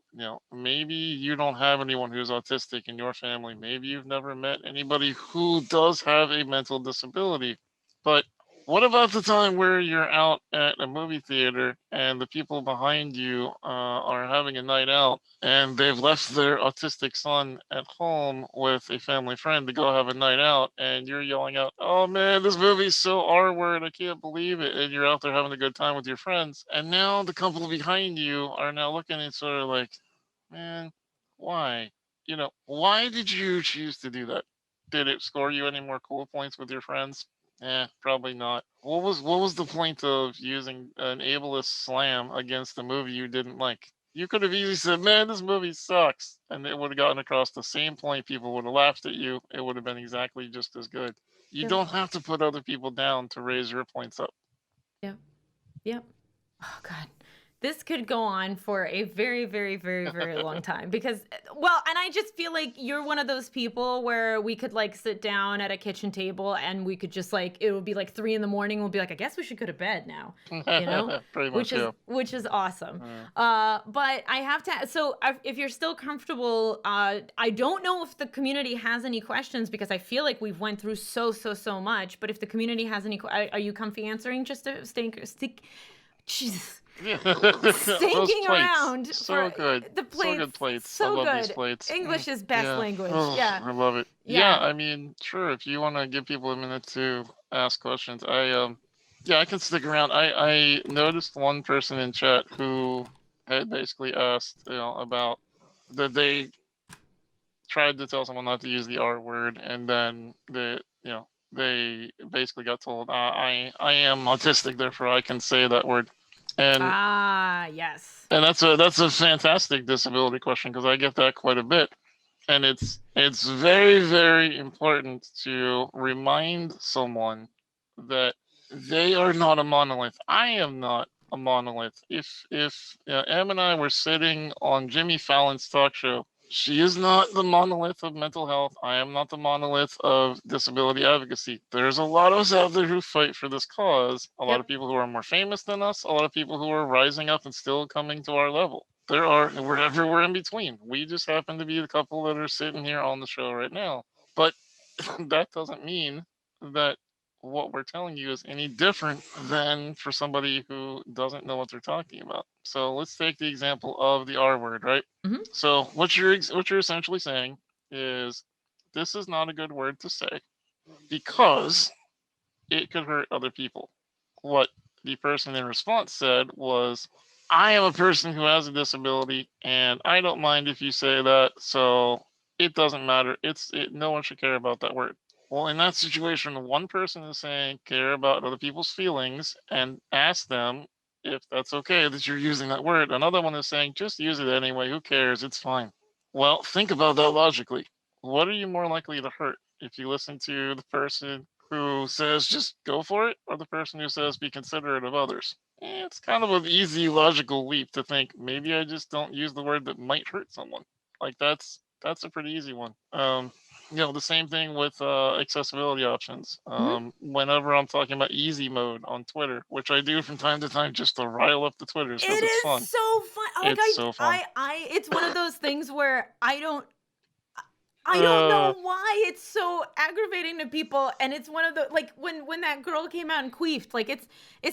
Maybe you don't have anyone who's autistic in your family. Maybe you've never met anybody who does have a mental disability. But what about the time where you're out at a movie theater and the people behind you are having a night out and they've left their autistic son at home with a family friend to go have a night out, and you're yelling out, "Oh man, this movie's so R word, I can't believe it," and you're out there having a good time with your friends, and now the couple behind you are now looking at sort of like, man, why? Why did you choose to do that? Did it score you any more cool points with your friends? Probably not. What was the point of using an ableist slam against a movie you didn't like? You could have easily said, "Man, this movie sucks," and it would have gotten across the same point. People would have laughed at you. It would have been exactly just as good. You Yep. don't have to put other people down to raise your points up. Yep. Yep. Oh God. This could go on for a very, very, very, very long time because, well, and I just feel like you're one of those people where we could like sit down at a kitchen table and we could just like, it would be like 3 a.m. We'll be like, I guess we should go to bed now, Pretty which much, yeah. awesome. But I have to, if you're still comfortable, I don't know if the community has any questions because I feel like we've went through so much, but if the community has any, are you comfy answering just to stick, Jesus. Stinking around so good. The plates. So good plates. So I love good. these plates. English is best language. Oh, Yeah. I love it. Yeah. I mean, sure. If you want to give people a minute to ask questions, I can stick around. I noticed one person in chat who had basically asked, about that they tried to tell someone not to use the R word, and then they basically got told, I am autistic, therefore I can say that word. And yes. And that's a fantastic disability question because I get that quite a bit. And it's very, very important to remind someone that they are not a monolith. I am not a monolith. If Em and I were sitting on Jimmy Fallon's talk show, she is not the monolith of mental health. I am not the monolith of disability advocacy. There's a lot of us out there who fight for this cause. A lot of people who are more famous than us. A lot of people who are rising up and still coming to our level. We're everywhere in between. We just happen to be the couple that are sitting here on the show right now. But that doesn't mean that what we're telling you is any different than for somebody who doesn't know what they're talking about. So let's take the example of the R word, right? Mm-hmm. So what you're essentially saying is this is not a good word to say because it could hurt other people. What the person in response said was, I am a person who has a disability and I don't mind if you say that, so it doesn't matter. No one should care about that word. Well, in that situation, one person is saying care about other people's feelings and ask them if that's okay that you're using that word. Another one is saying just use it anyway. Who cares? It's fine. Well, think about that logically. What are you more likely to hurt if you listen to the person who says just go for it or the person who says be considerate of others? It's kind of an easy logical leap to think maybe I just don't use the word that might hurt someone. Like that's a pretty easy one. The same thing with accessibility options. Whenever I'm talking about easy mode on Twitter, which I do from time to time just to rile up the Twitters because it's fun. So fun. It's so fun. It's one of those things where I don't know why it's so aggravating to people, and it's one of the like when that girl came out and queefed, like it's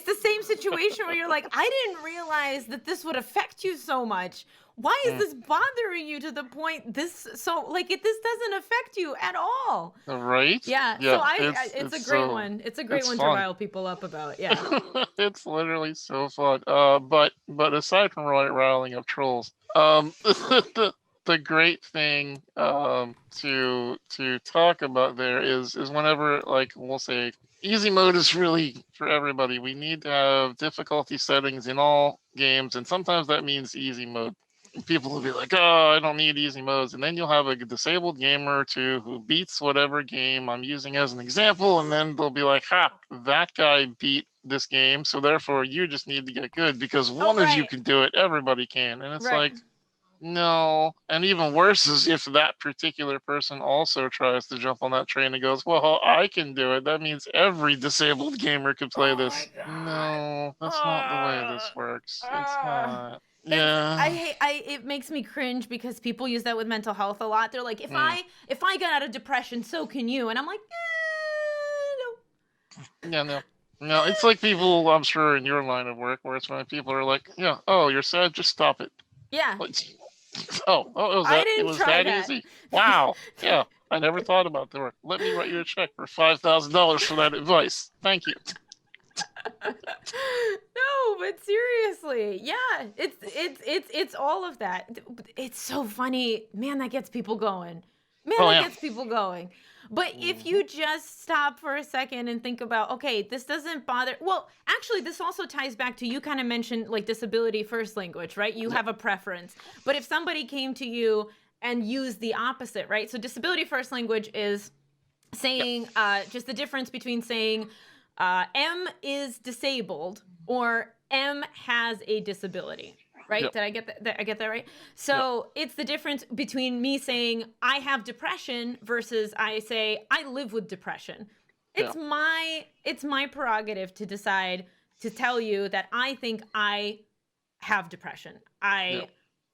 the same situation where you're like, I didn't realize that this would affect you so much. Why is this bothering you to the point this doesn't affect you at all? Right? Yeah. So it's a great one. It's a great one to rile people up about. Yeah. It's literally so fun. But aside from riling up trolls, the great thing to talk about there is whenever, like, we'll say easy mode is really for everybody. We need to have difficulty settings in all games, and sometimes that means easy mode. people will be like, oh, I don't need easy modes. And then you'll have a disabled gamer or two who beats whatever game I'm using as an example. And then they'll be like, ha, that guy beat this game. So therefore, you just need to get good because one of you right, can do it. Everybody can. And it's right. like, no. And even worse is if that particular person also tries to jump on that train and goes, well, I can do it. That means every disabled gamer could play Oh my this. god. No, that's not the way Uh, this works. It's uh, not. it's I Yeah. hate it makes me cringe because people use that with mental health a lot. They're like, Mm. if I get out of depression, so can you. And I'm like, Yeah, no. No, it's like people, I'm sure, in your line of work where it's when people are like, yeah, oh, you're sad, just stop it. yeah, Like, oh, I it didn't was try that that. easy? Wow. Yeah, I never thought about that. Let me write you a check for $5,000 for that advice. Thank you. No, but seriously, yeah, it's all of that. It's so funny, man. That gets people going. Man, Oh, that yeah. gets people going. But if Mhm. you just stop for a second and think about, okay, this doesn't bother. Well, actually, this also ties back to you kind of mentioned like disability first language, right? You Yeah, have a preference. But if somebody came to you and used the opposite, right? So disability first language is yeah, saying just the difference between saying M is disabled or M has a disability. yeah, Right? Did I get that? I get that right? yeah, So it's the difference between me saying I have depression versus I say I live with depression. yeah, It's my prerogative to decide to tell you that I think I have depression. yeah. I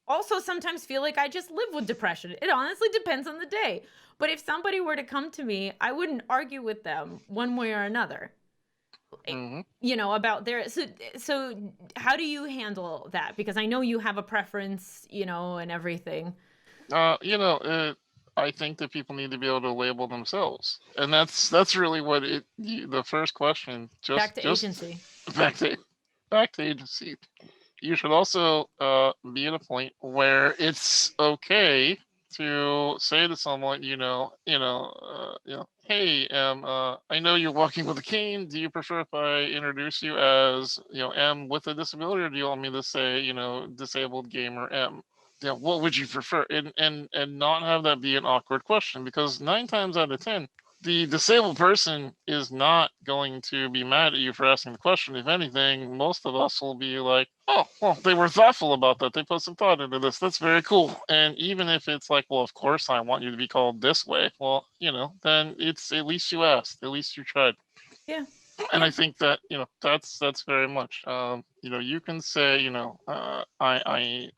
also sometimes feel like I just live with depression. It honestly depends on the day. But if somebody were to come to me, I wouldn't argue with them one way or another. Hmm. About their so how do you handle that? Because I know you have a preference, and everything. I think that people need to be able to label themselves, and that's really what the first question. Back to Just agency. back to agency. You should also be at a point where it's okay to say to someone, hey, I know you're walking with a cane. Do you prefer if I introduce you as, M with a disability, or do you want me to say, disabled gamer M? Yeah, what would you prefer? And not have that be an awkward question, because 9 times out of 10, the disabled person is not going to be mad at you for asking the question. If anything, most of us will be like, oh, well, they were thoughtful about that. They put some thought into this. That's very cool. And even if it's like, well, of course I want you to be called this way, well, then it's at least you asked, at least you tried. Yeah. And Yeah. I think that that's very much you can say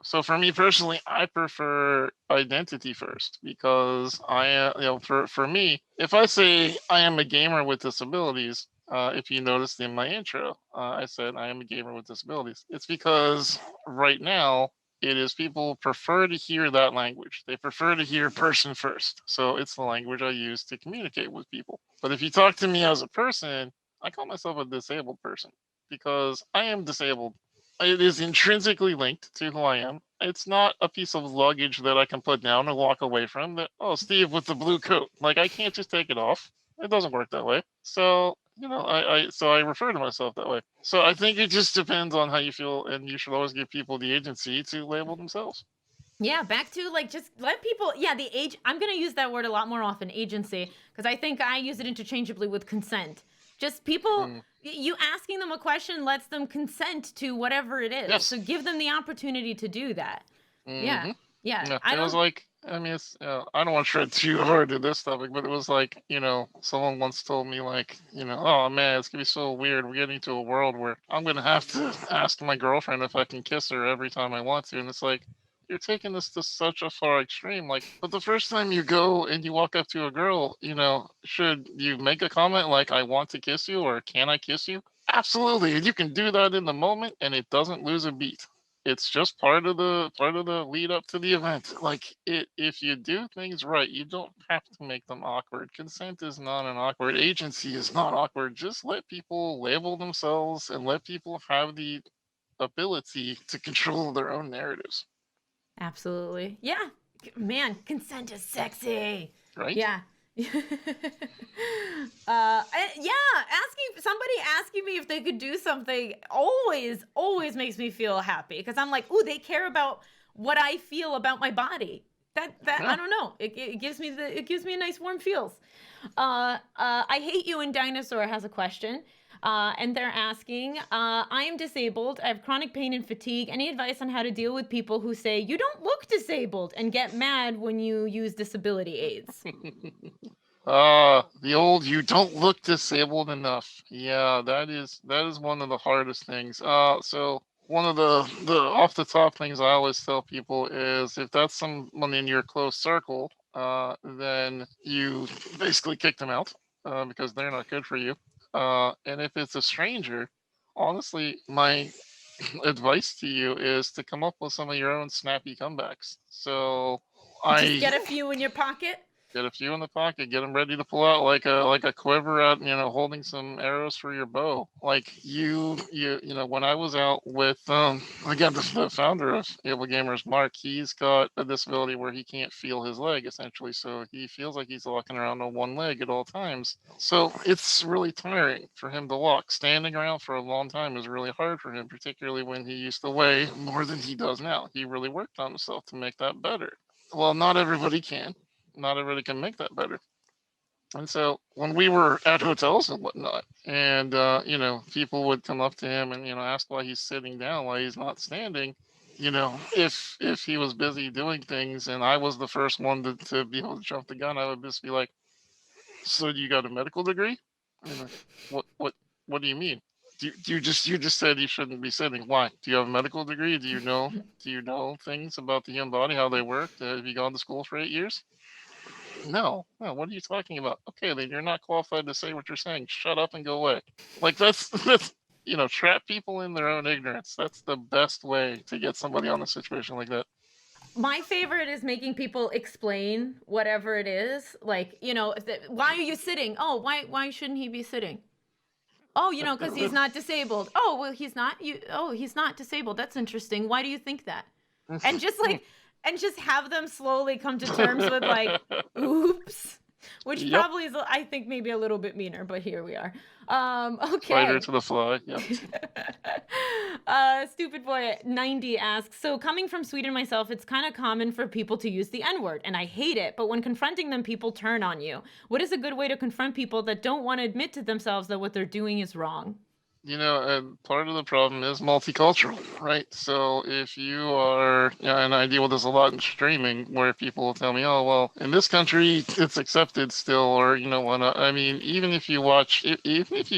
so for me personally, I prefer identity first, because for me, if I say I am a gamer with disabilities, if you noticed in my intro, I said I am a gamer with disabilities. It's because right now it is people prefer to hear that language. They prefer to hear person first. So it's the language I use to communicate with people. But if you talk to me as a person, I call myself a disabled person because I am disabled. It is intrinsically linked to who I am. It's not a piece of luggage that I can put down and walk away from. That, oh, Steve with the blue coat. Like, I can't just take it off. It doesn't work that way. So I refer to myself that way. So I think it just depends on how you feel, and you should always give people the agency to label themselves. Yeah, back to like just let people, yeah, the age. I'm going to use that word a lot more often, agency, because I think I use it interchangeably with consent. Just people, Mm, you asking them a question lets them consent to whatever it is. yes. So give them the opportunity to do that. Yeah. Hmm. Yeah. Yeah, I it was don't, like, I mean, I don't want to tread too hard to this topic, but it was like, someone once told me, like, oh man, it's gonna be so weird. We're getting to a world where I'm gonna have to ask my girlfriend if I can kiss her every time I want to. And it's like, you're taking this to such a far extreme. Like, but the first time you go and you walk up to a girl, should you make a comment like, I want to kiss you, or can I kiss you? Absolutely. And you can do that in the moment and it doesn't lose a beat. It's just part of the lead up to the event. Like, if you do things right, you don't have to make them awkward. Consent is not an awkward. Agency is not awkward. Just let people label themselves and let people have the ability to control their own narratives. absolutely. Yeah. Man, consent is sexy. Right? Yeah. Yeah, somebody asking me if they could do something always makes me feel happy because I'm like, ooh, they care about what I feel about my body. That Yeah. I don't know. It gives me a nice warm feels. I Hate You and Dinosaur has a question. And they're asking, I am disabled. I have chronic pain and fatigue. Any advice on how to deal with people who say you don't look disabled and get mad when you use disability aids? The old "you don't look disabled enough." Yeah, that is one of the hardest things. So one of the off the top things I always tell people is if that's someone in your close circle, then you basically kick them out, because they're not good for you. And if it's a stranger, honestly, my advice to you is to come up with some of your own snappy comebacks. So Just I get a few in your pocket. get a few in the pocket, get them ready to pull out like a quiver out, holding some arrows for your bow. Like when I was out with again the founder of Able Gamers, Mark, he's got a disability where he can't feel his leg essentially, so he feels like he's walking around on one leg at all times. So it's really tiring for him to walk. Standing around for a long time is really hard for him, particularly when he used to weigh more than he does now. He really worked on himself to make that better. Well, not everybody can. Not everybody can make that better. And so when we were at hotels and whatnot, and people would come up to him and ask why he's sitting down, why he's not standing. If he was busy doing things, and I was the first one to be able to jump the gun, I would just be like, "So you got a medical degree?" And like, what do you mean? You just said you shouldn't be sitting. Why? Do you have a medical degree? Do you know things about the human body, how they work? Have you gone to school for 8 years? No, no, what are you talking about? Okay, then you're not qualified to say what you're saying. Shut up and go away. Like that's trap people in their own ignorance. That's the best way to get somebody on a situation like that. My favorite is making people explain whatever it is. Like, why are you sitting? Oh, why shouldn't he be sitting? Oh, because he's not disabled. Oh, well, he's not. He's not disabled. That's interesting. Why do you think that? And just have them slowly come to terms with like, oops, which Yep. probably is, I think, maybe a little bit meaner, but here we are. Spider Okay. to the fly. Yep. Stupid Boy 90 asks, so coming from Sweden myself, it's kind of common for people to use the N-word, and I hate it, but when confronting them, people turn on you. What is a good way to confront people that don't want to admit to themselves that what they're doing is wrong? And part of the problem is multicultural, right? So if you are, and I deal with this a lot in streaming, where people will tell me, "Oh, well, in this country, it's accepted still," or what. I mean, even if you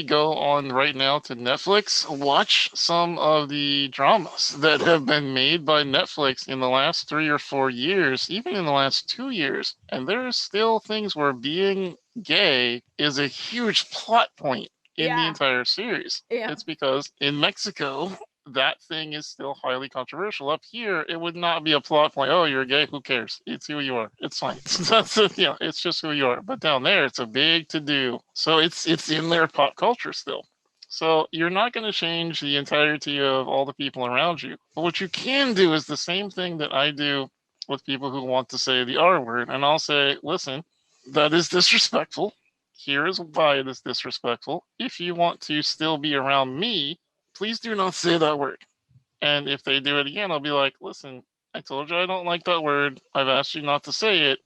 go on right now to Netflix, watch some of the dramas that have been made by Netflix in the last 3 or 4 years, even in the last 2 years, and there are still things where being gay is a huge plot point in the entire series. Yeah. It's because in Mexico, that thing is still highly controversial. Up here, it would not be a plot point. Oh, you're gay. Who cares? It's who you are. It's fine. It's just who you are. But down there, it's a big to do. So it's in their pop culture still. So you're not going to change the entirety of all the people around you. But what you can do is the same thing that I do with people who want to say the R word. And I'll say, listen, that is disrespectful. Here is why it is disrespectful. If you want to still be around me, please do not say that word. And if they do it again, I'll be like, listen, I told you I don't like that word. I've asked you not to say it.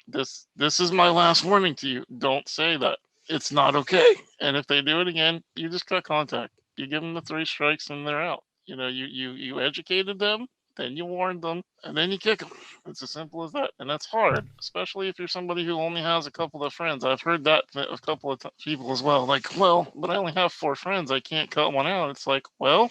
This is my last warning to you. Don't say that. It's not okay. And if they do it again, you just cut contact. You give them the 3 strikes and they're out. You educated them, then you warned them, and then you kick them. It's as simple as that. And that's hard, especially if you're somebody who only has a couple of friends. I've heard that a couple of people as well. Like, well, but I only have 4 friends. I can't cut one out. It's like, well,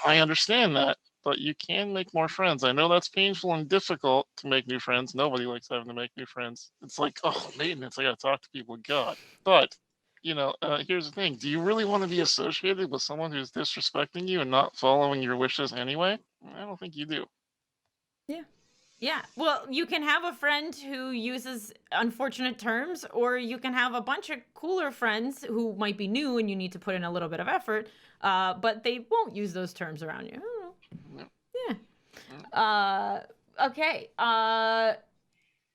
I understand that, but you can make more friends. I know that's painful and difficult to make new friends. Nobody likes having to make new friends. It's like, oh, maintenance. I got to talk to people. God. But here's the thing. Do you really want to be associated with someone who's disrespecting you and not following your wishes anyway? I don't think you do. Yeah. Yeah. Well, you can have a friend who uses unfortunate terms, or you can have a bunch of cooler friends who might be new and you need to put in a little bit of effort, but they won't use those terms around you. No. Yeah. Okay.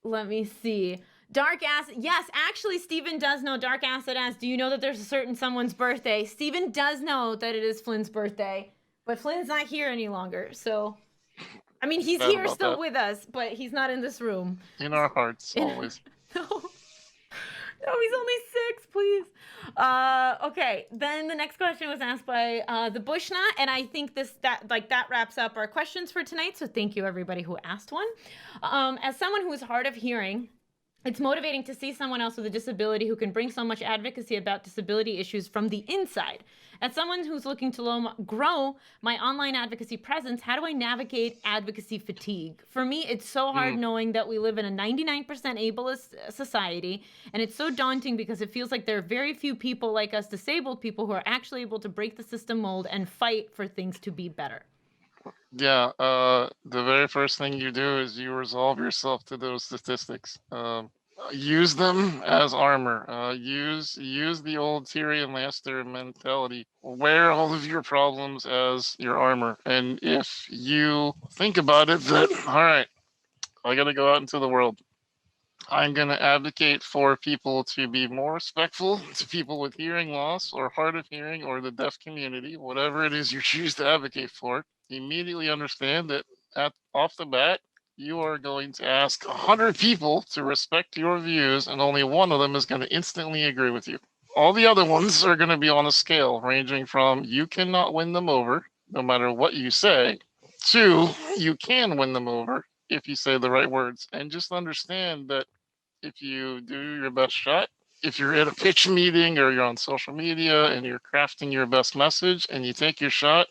Let me see. Dark Acid. Yes, actually, Steven does know. Dark Acid asks, do you know that there's a certain someone's birthday? Steven does know that it is Flynn's birthday, but Flynn's not here any longer, so... I mean, he's Bad here about still that. with us, but he's not in this room. In our hearts, In- always. no. No, he's only 6, please. Okay. Then the next question was asked by the Bushnut, and I think that wraps up our questions for tonight. So thank you everybody who asked one. As someone who is hard of hearing, it's motivating to see someone else with a disability who can bring so much advocacy about disability issues from the inside. As someone who's looking to grow my online advocacy presence, how do I navigate advocacy fatigue? For me, it's so hard knowing that we live in a 99% ableist society, and it's so daunting because it feels like there are very few people like us disabled people who are actually able to break the system mold and fight for things to be better. Yeah, the very first thing you do is you resolve yourself to those statistics. Use them as armor. Use the old Tyrion Lannister mentality. Wear all of your problems as your armor. And if you think about it, that all right, I got to go out into the world. I'm going to advocate for people to be more respectful to people with hearing loss or hard of hearing or the deaf community, whatever it is you choose to advocate for. Immediately understand that off the bat, you are going to ask 100 people to respect your views, and only one of them is going to instantly agree with you. All the other ones are going to be on a scale ranging from you cannot win them over, no matter what you say, to you can win them over if you say the right words. And just understand that if you do your best shot, if you're at a pitch meeting or you're on social media and you're crafting your best message and you take your shot,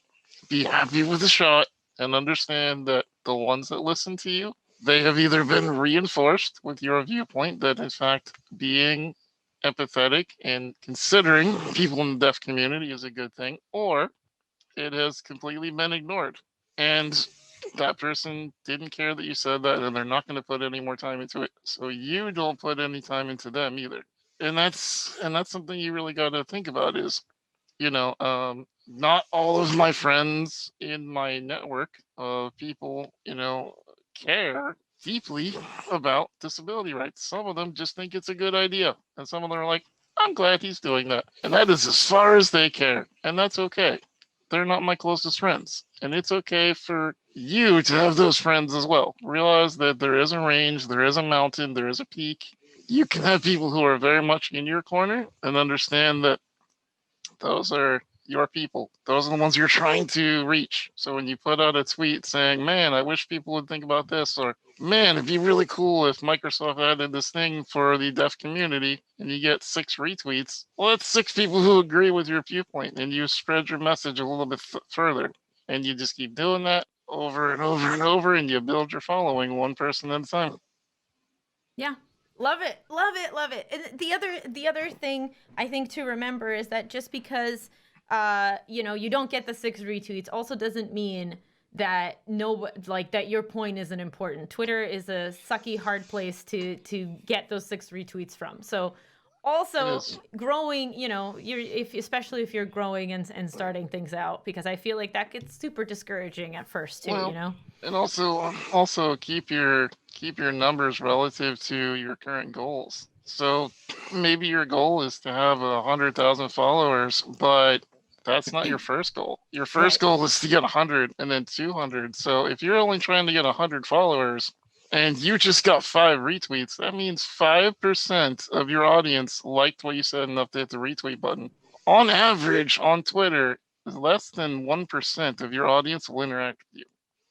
be happy with the shot and understand that the ones that listen to you, they have either been reinforced with your viewpoint that in fact being empathetic and considering people in the deaf community is a good thing, or it has completely been ignored. And that person didn't care that you said that, and they're not going to put any more time into it. So you don't put any time into them either. And that's something you really got to think about is, not all of my friends in my network of people, care deeply about disability rights. Some of them just think it's a good idea. And some of them are like, I'm glad he's doing that. And that is as far as they care. And that's okay. They're not my closest friends. And it's okay for you to have those friends as well. Realize that there is a range, there is a mountain, there is a peak. You can have people who are very much in your corner and understand that those are your people. Those are the ones you're trying to reach. So when you put out a tweet saying, man, I wish people would think about this, or man, it'd be really cool if Microsoft added this thing for the deaf community, and you get 6 retweets, well, that's 6 people who agree with your viewpoint, and you spread your message a little bit further. And you just keep doing that over and over and over, and you build your following one person at a time. Yeah. Love it. Love it. Love it. And the other thing I think to remember is that just because you don't get the 6 retweets also doesn't mean that that your point isn't important. Twitter is a sucky hard place to get those 6 retweets from. So also growing, especially if you're growing and starting things out, because I feel like that gets super discouraging at first too, And also keep your numbers relative to your current goals. So maybe your goal is to have 100,000 followers, but that's not your first goal. Your first goal is to get 100 and then 200. So if you're only trying to get 100 followers and you just got 5 retweets, that means 5% of your audience liked what you said enough to hit the retweet button. On average, on Twitter, less than 1% of your audience will interact with you.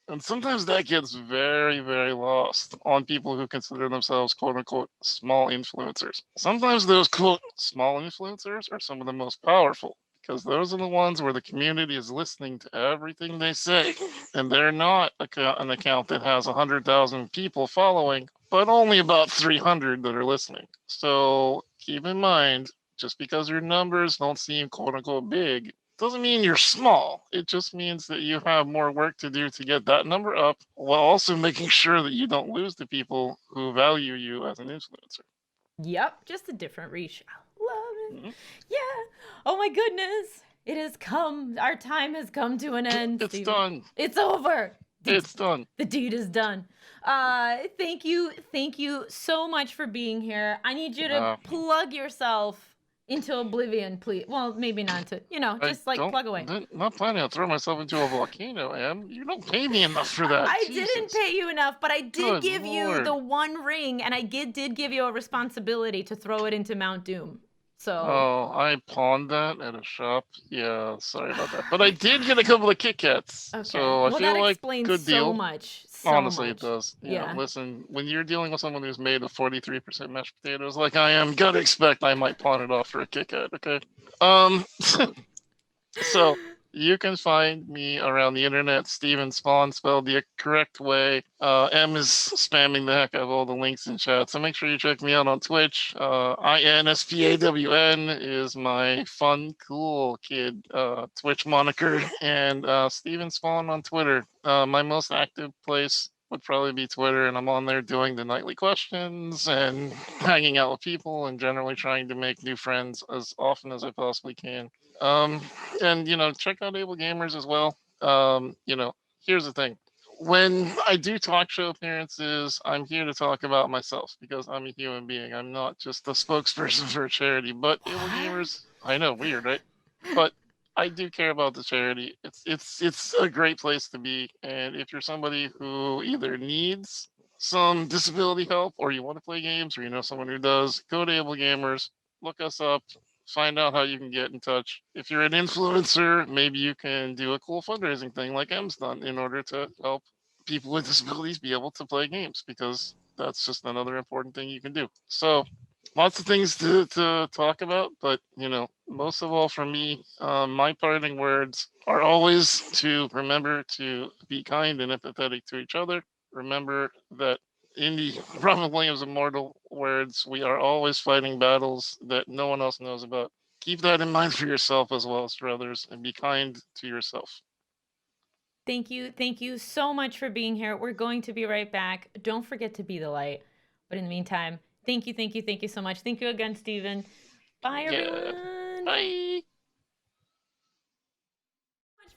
And sometimes that gets very, very lost on people who consider themselves quote unquote small influencers. Sometimes those quote small influencers are some of the most powerful because those are the ones where the community is listening to everything they say. And they're not an account that has 100,000 people following, but only about 300 that are listening. So keep in mind, just because your numbers don't seem quote unquote big, doesn't mean you're small. It just means that you have more work to do to get that number up while also making sure that you don't lose the people who value you as an influencer. Yep, just a different reach. I love it. Yeah. Oh my goodness. It has come. Our time has come to an end. It's Steven. done. It's over. It's done. The deed is done. Thank you so much for being here. I need you to plug yourself Into oblivion, please. Well, maybe not to, just like plug away. I'm not planning on throwing myself into a volcano, Em. You don't pay me enough for that. I Jesus. didn't pay you enough, but I did Good give you Lord. the one ring, and I did give you a responsibility to throw it into Mount Doom. So. Oh, I pawned that at a shop. Yeah, sorry about that. But I did get a couple of Kit Kats. Okay. So I Well, feel that like explains good deal. so much. So Honestly, much. it does. Yeah. Listen, when you're dealing with someone who's made of 43% mashed potatoes like I am, gotta expect I might pawn it off for a Kit Kat, okay? So you can find me around the internet, Steven Spohn, spelled the correct way. M is spamming the heck out of all the links in chat, so make sure you check me out on Twitch. INSPAWN is my fun, cool kid Twitch moniker, and Steven Spohn on Twitter. My most active place would probably be Twitter, and I'm on there doing the nightly questions and hanging out with people and generally trying to make new friends as often as I possibly can. And check out Able Gamers as well. Here's the thing. When I do talk show appearances, I'm here to talk about myself because I'm a human being. I'm not just a spokesperson for a charity. But Able Gamers, I know, weird, right? But I do care about the charity. It's a great place to be. And if you're somebody who either needs some disability help or you want to play games or you know someone who does, go to Able Gamers, look us up, find out how you can get in touch. If you're an influencer, maybe you can do a cool fundraising thing like M's done in order to help people with disabilities be able to play games because that's just another important thing you can do. So lots of things to talk about, but most of all for me, my parting words are always to remember to be kind and empathetic to each other. Remember that in the Robin Williams immortal words, we are always fighting battles that no one else knows about. Keep that in mind for yourself as well as for others, and be kind to yourself. Thank you so much for being here. We're going to be right back. Don't forget to be the light. But in the meantime, thank you so much. Thank you again, Steven. Bye, everyone. Bye.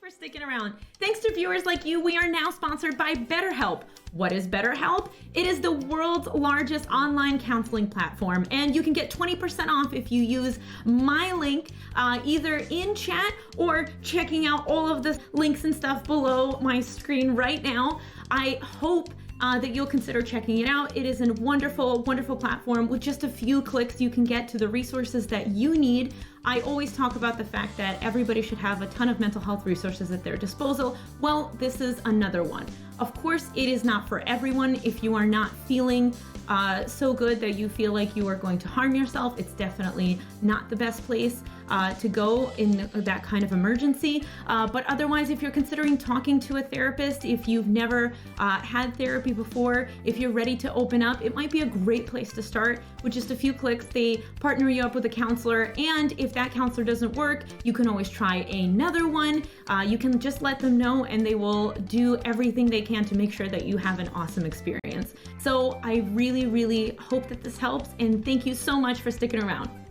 For sticking around. Thanks to viewers like you, we are now sponsored by BetterHelp. What is BetterHelp? It is the world's largest online counseling platform, and you can get 20% off if you use my link either in chat or checking out all of the links and stuff below my screen right now. I hope that you'll consider checking it out. It is a wonderful, wonderful platform. With just a few clicks, you can get to the resources that you need. I always talk about the fact that everybody should have a ton of mental health resources at their disposal. Well, this is another one. Of course, it is not for everyone. If you are not feeling so good that you feel like you are going to harm yourself, it's definitely not the best place to go in that kind of emergency. But otherwise, if you're considering talking to a therapist, if you've never had therapy before, if you're ready to open up, it might be a great place to start. With just a few clicks, they partner you up with a counselor, and if that counselor doesn't work, you can always try another one. You can just let them know, and they will do everything they can to make sure that you have an awesome experience. So I really, really hope that this helps, and thank you so much for sticking around.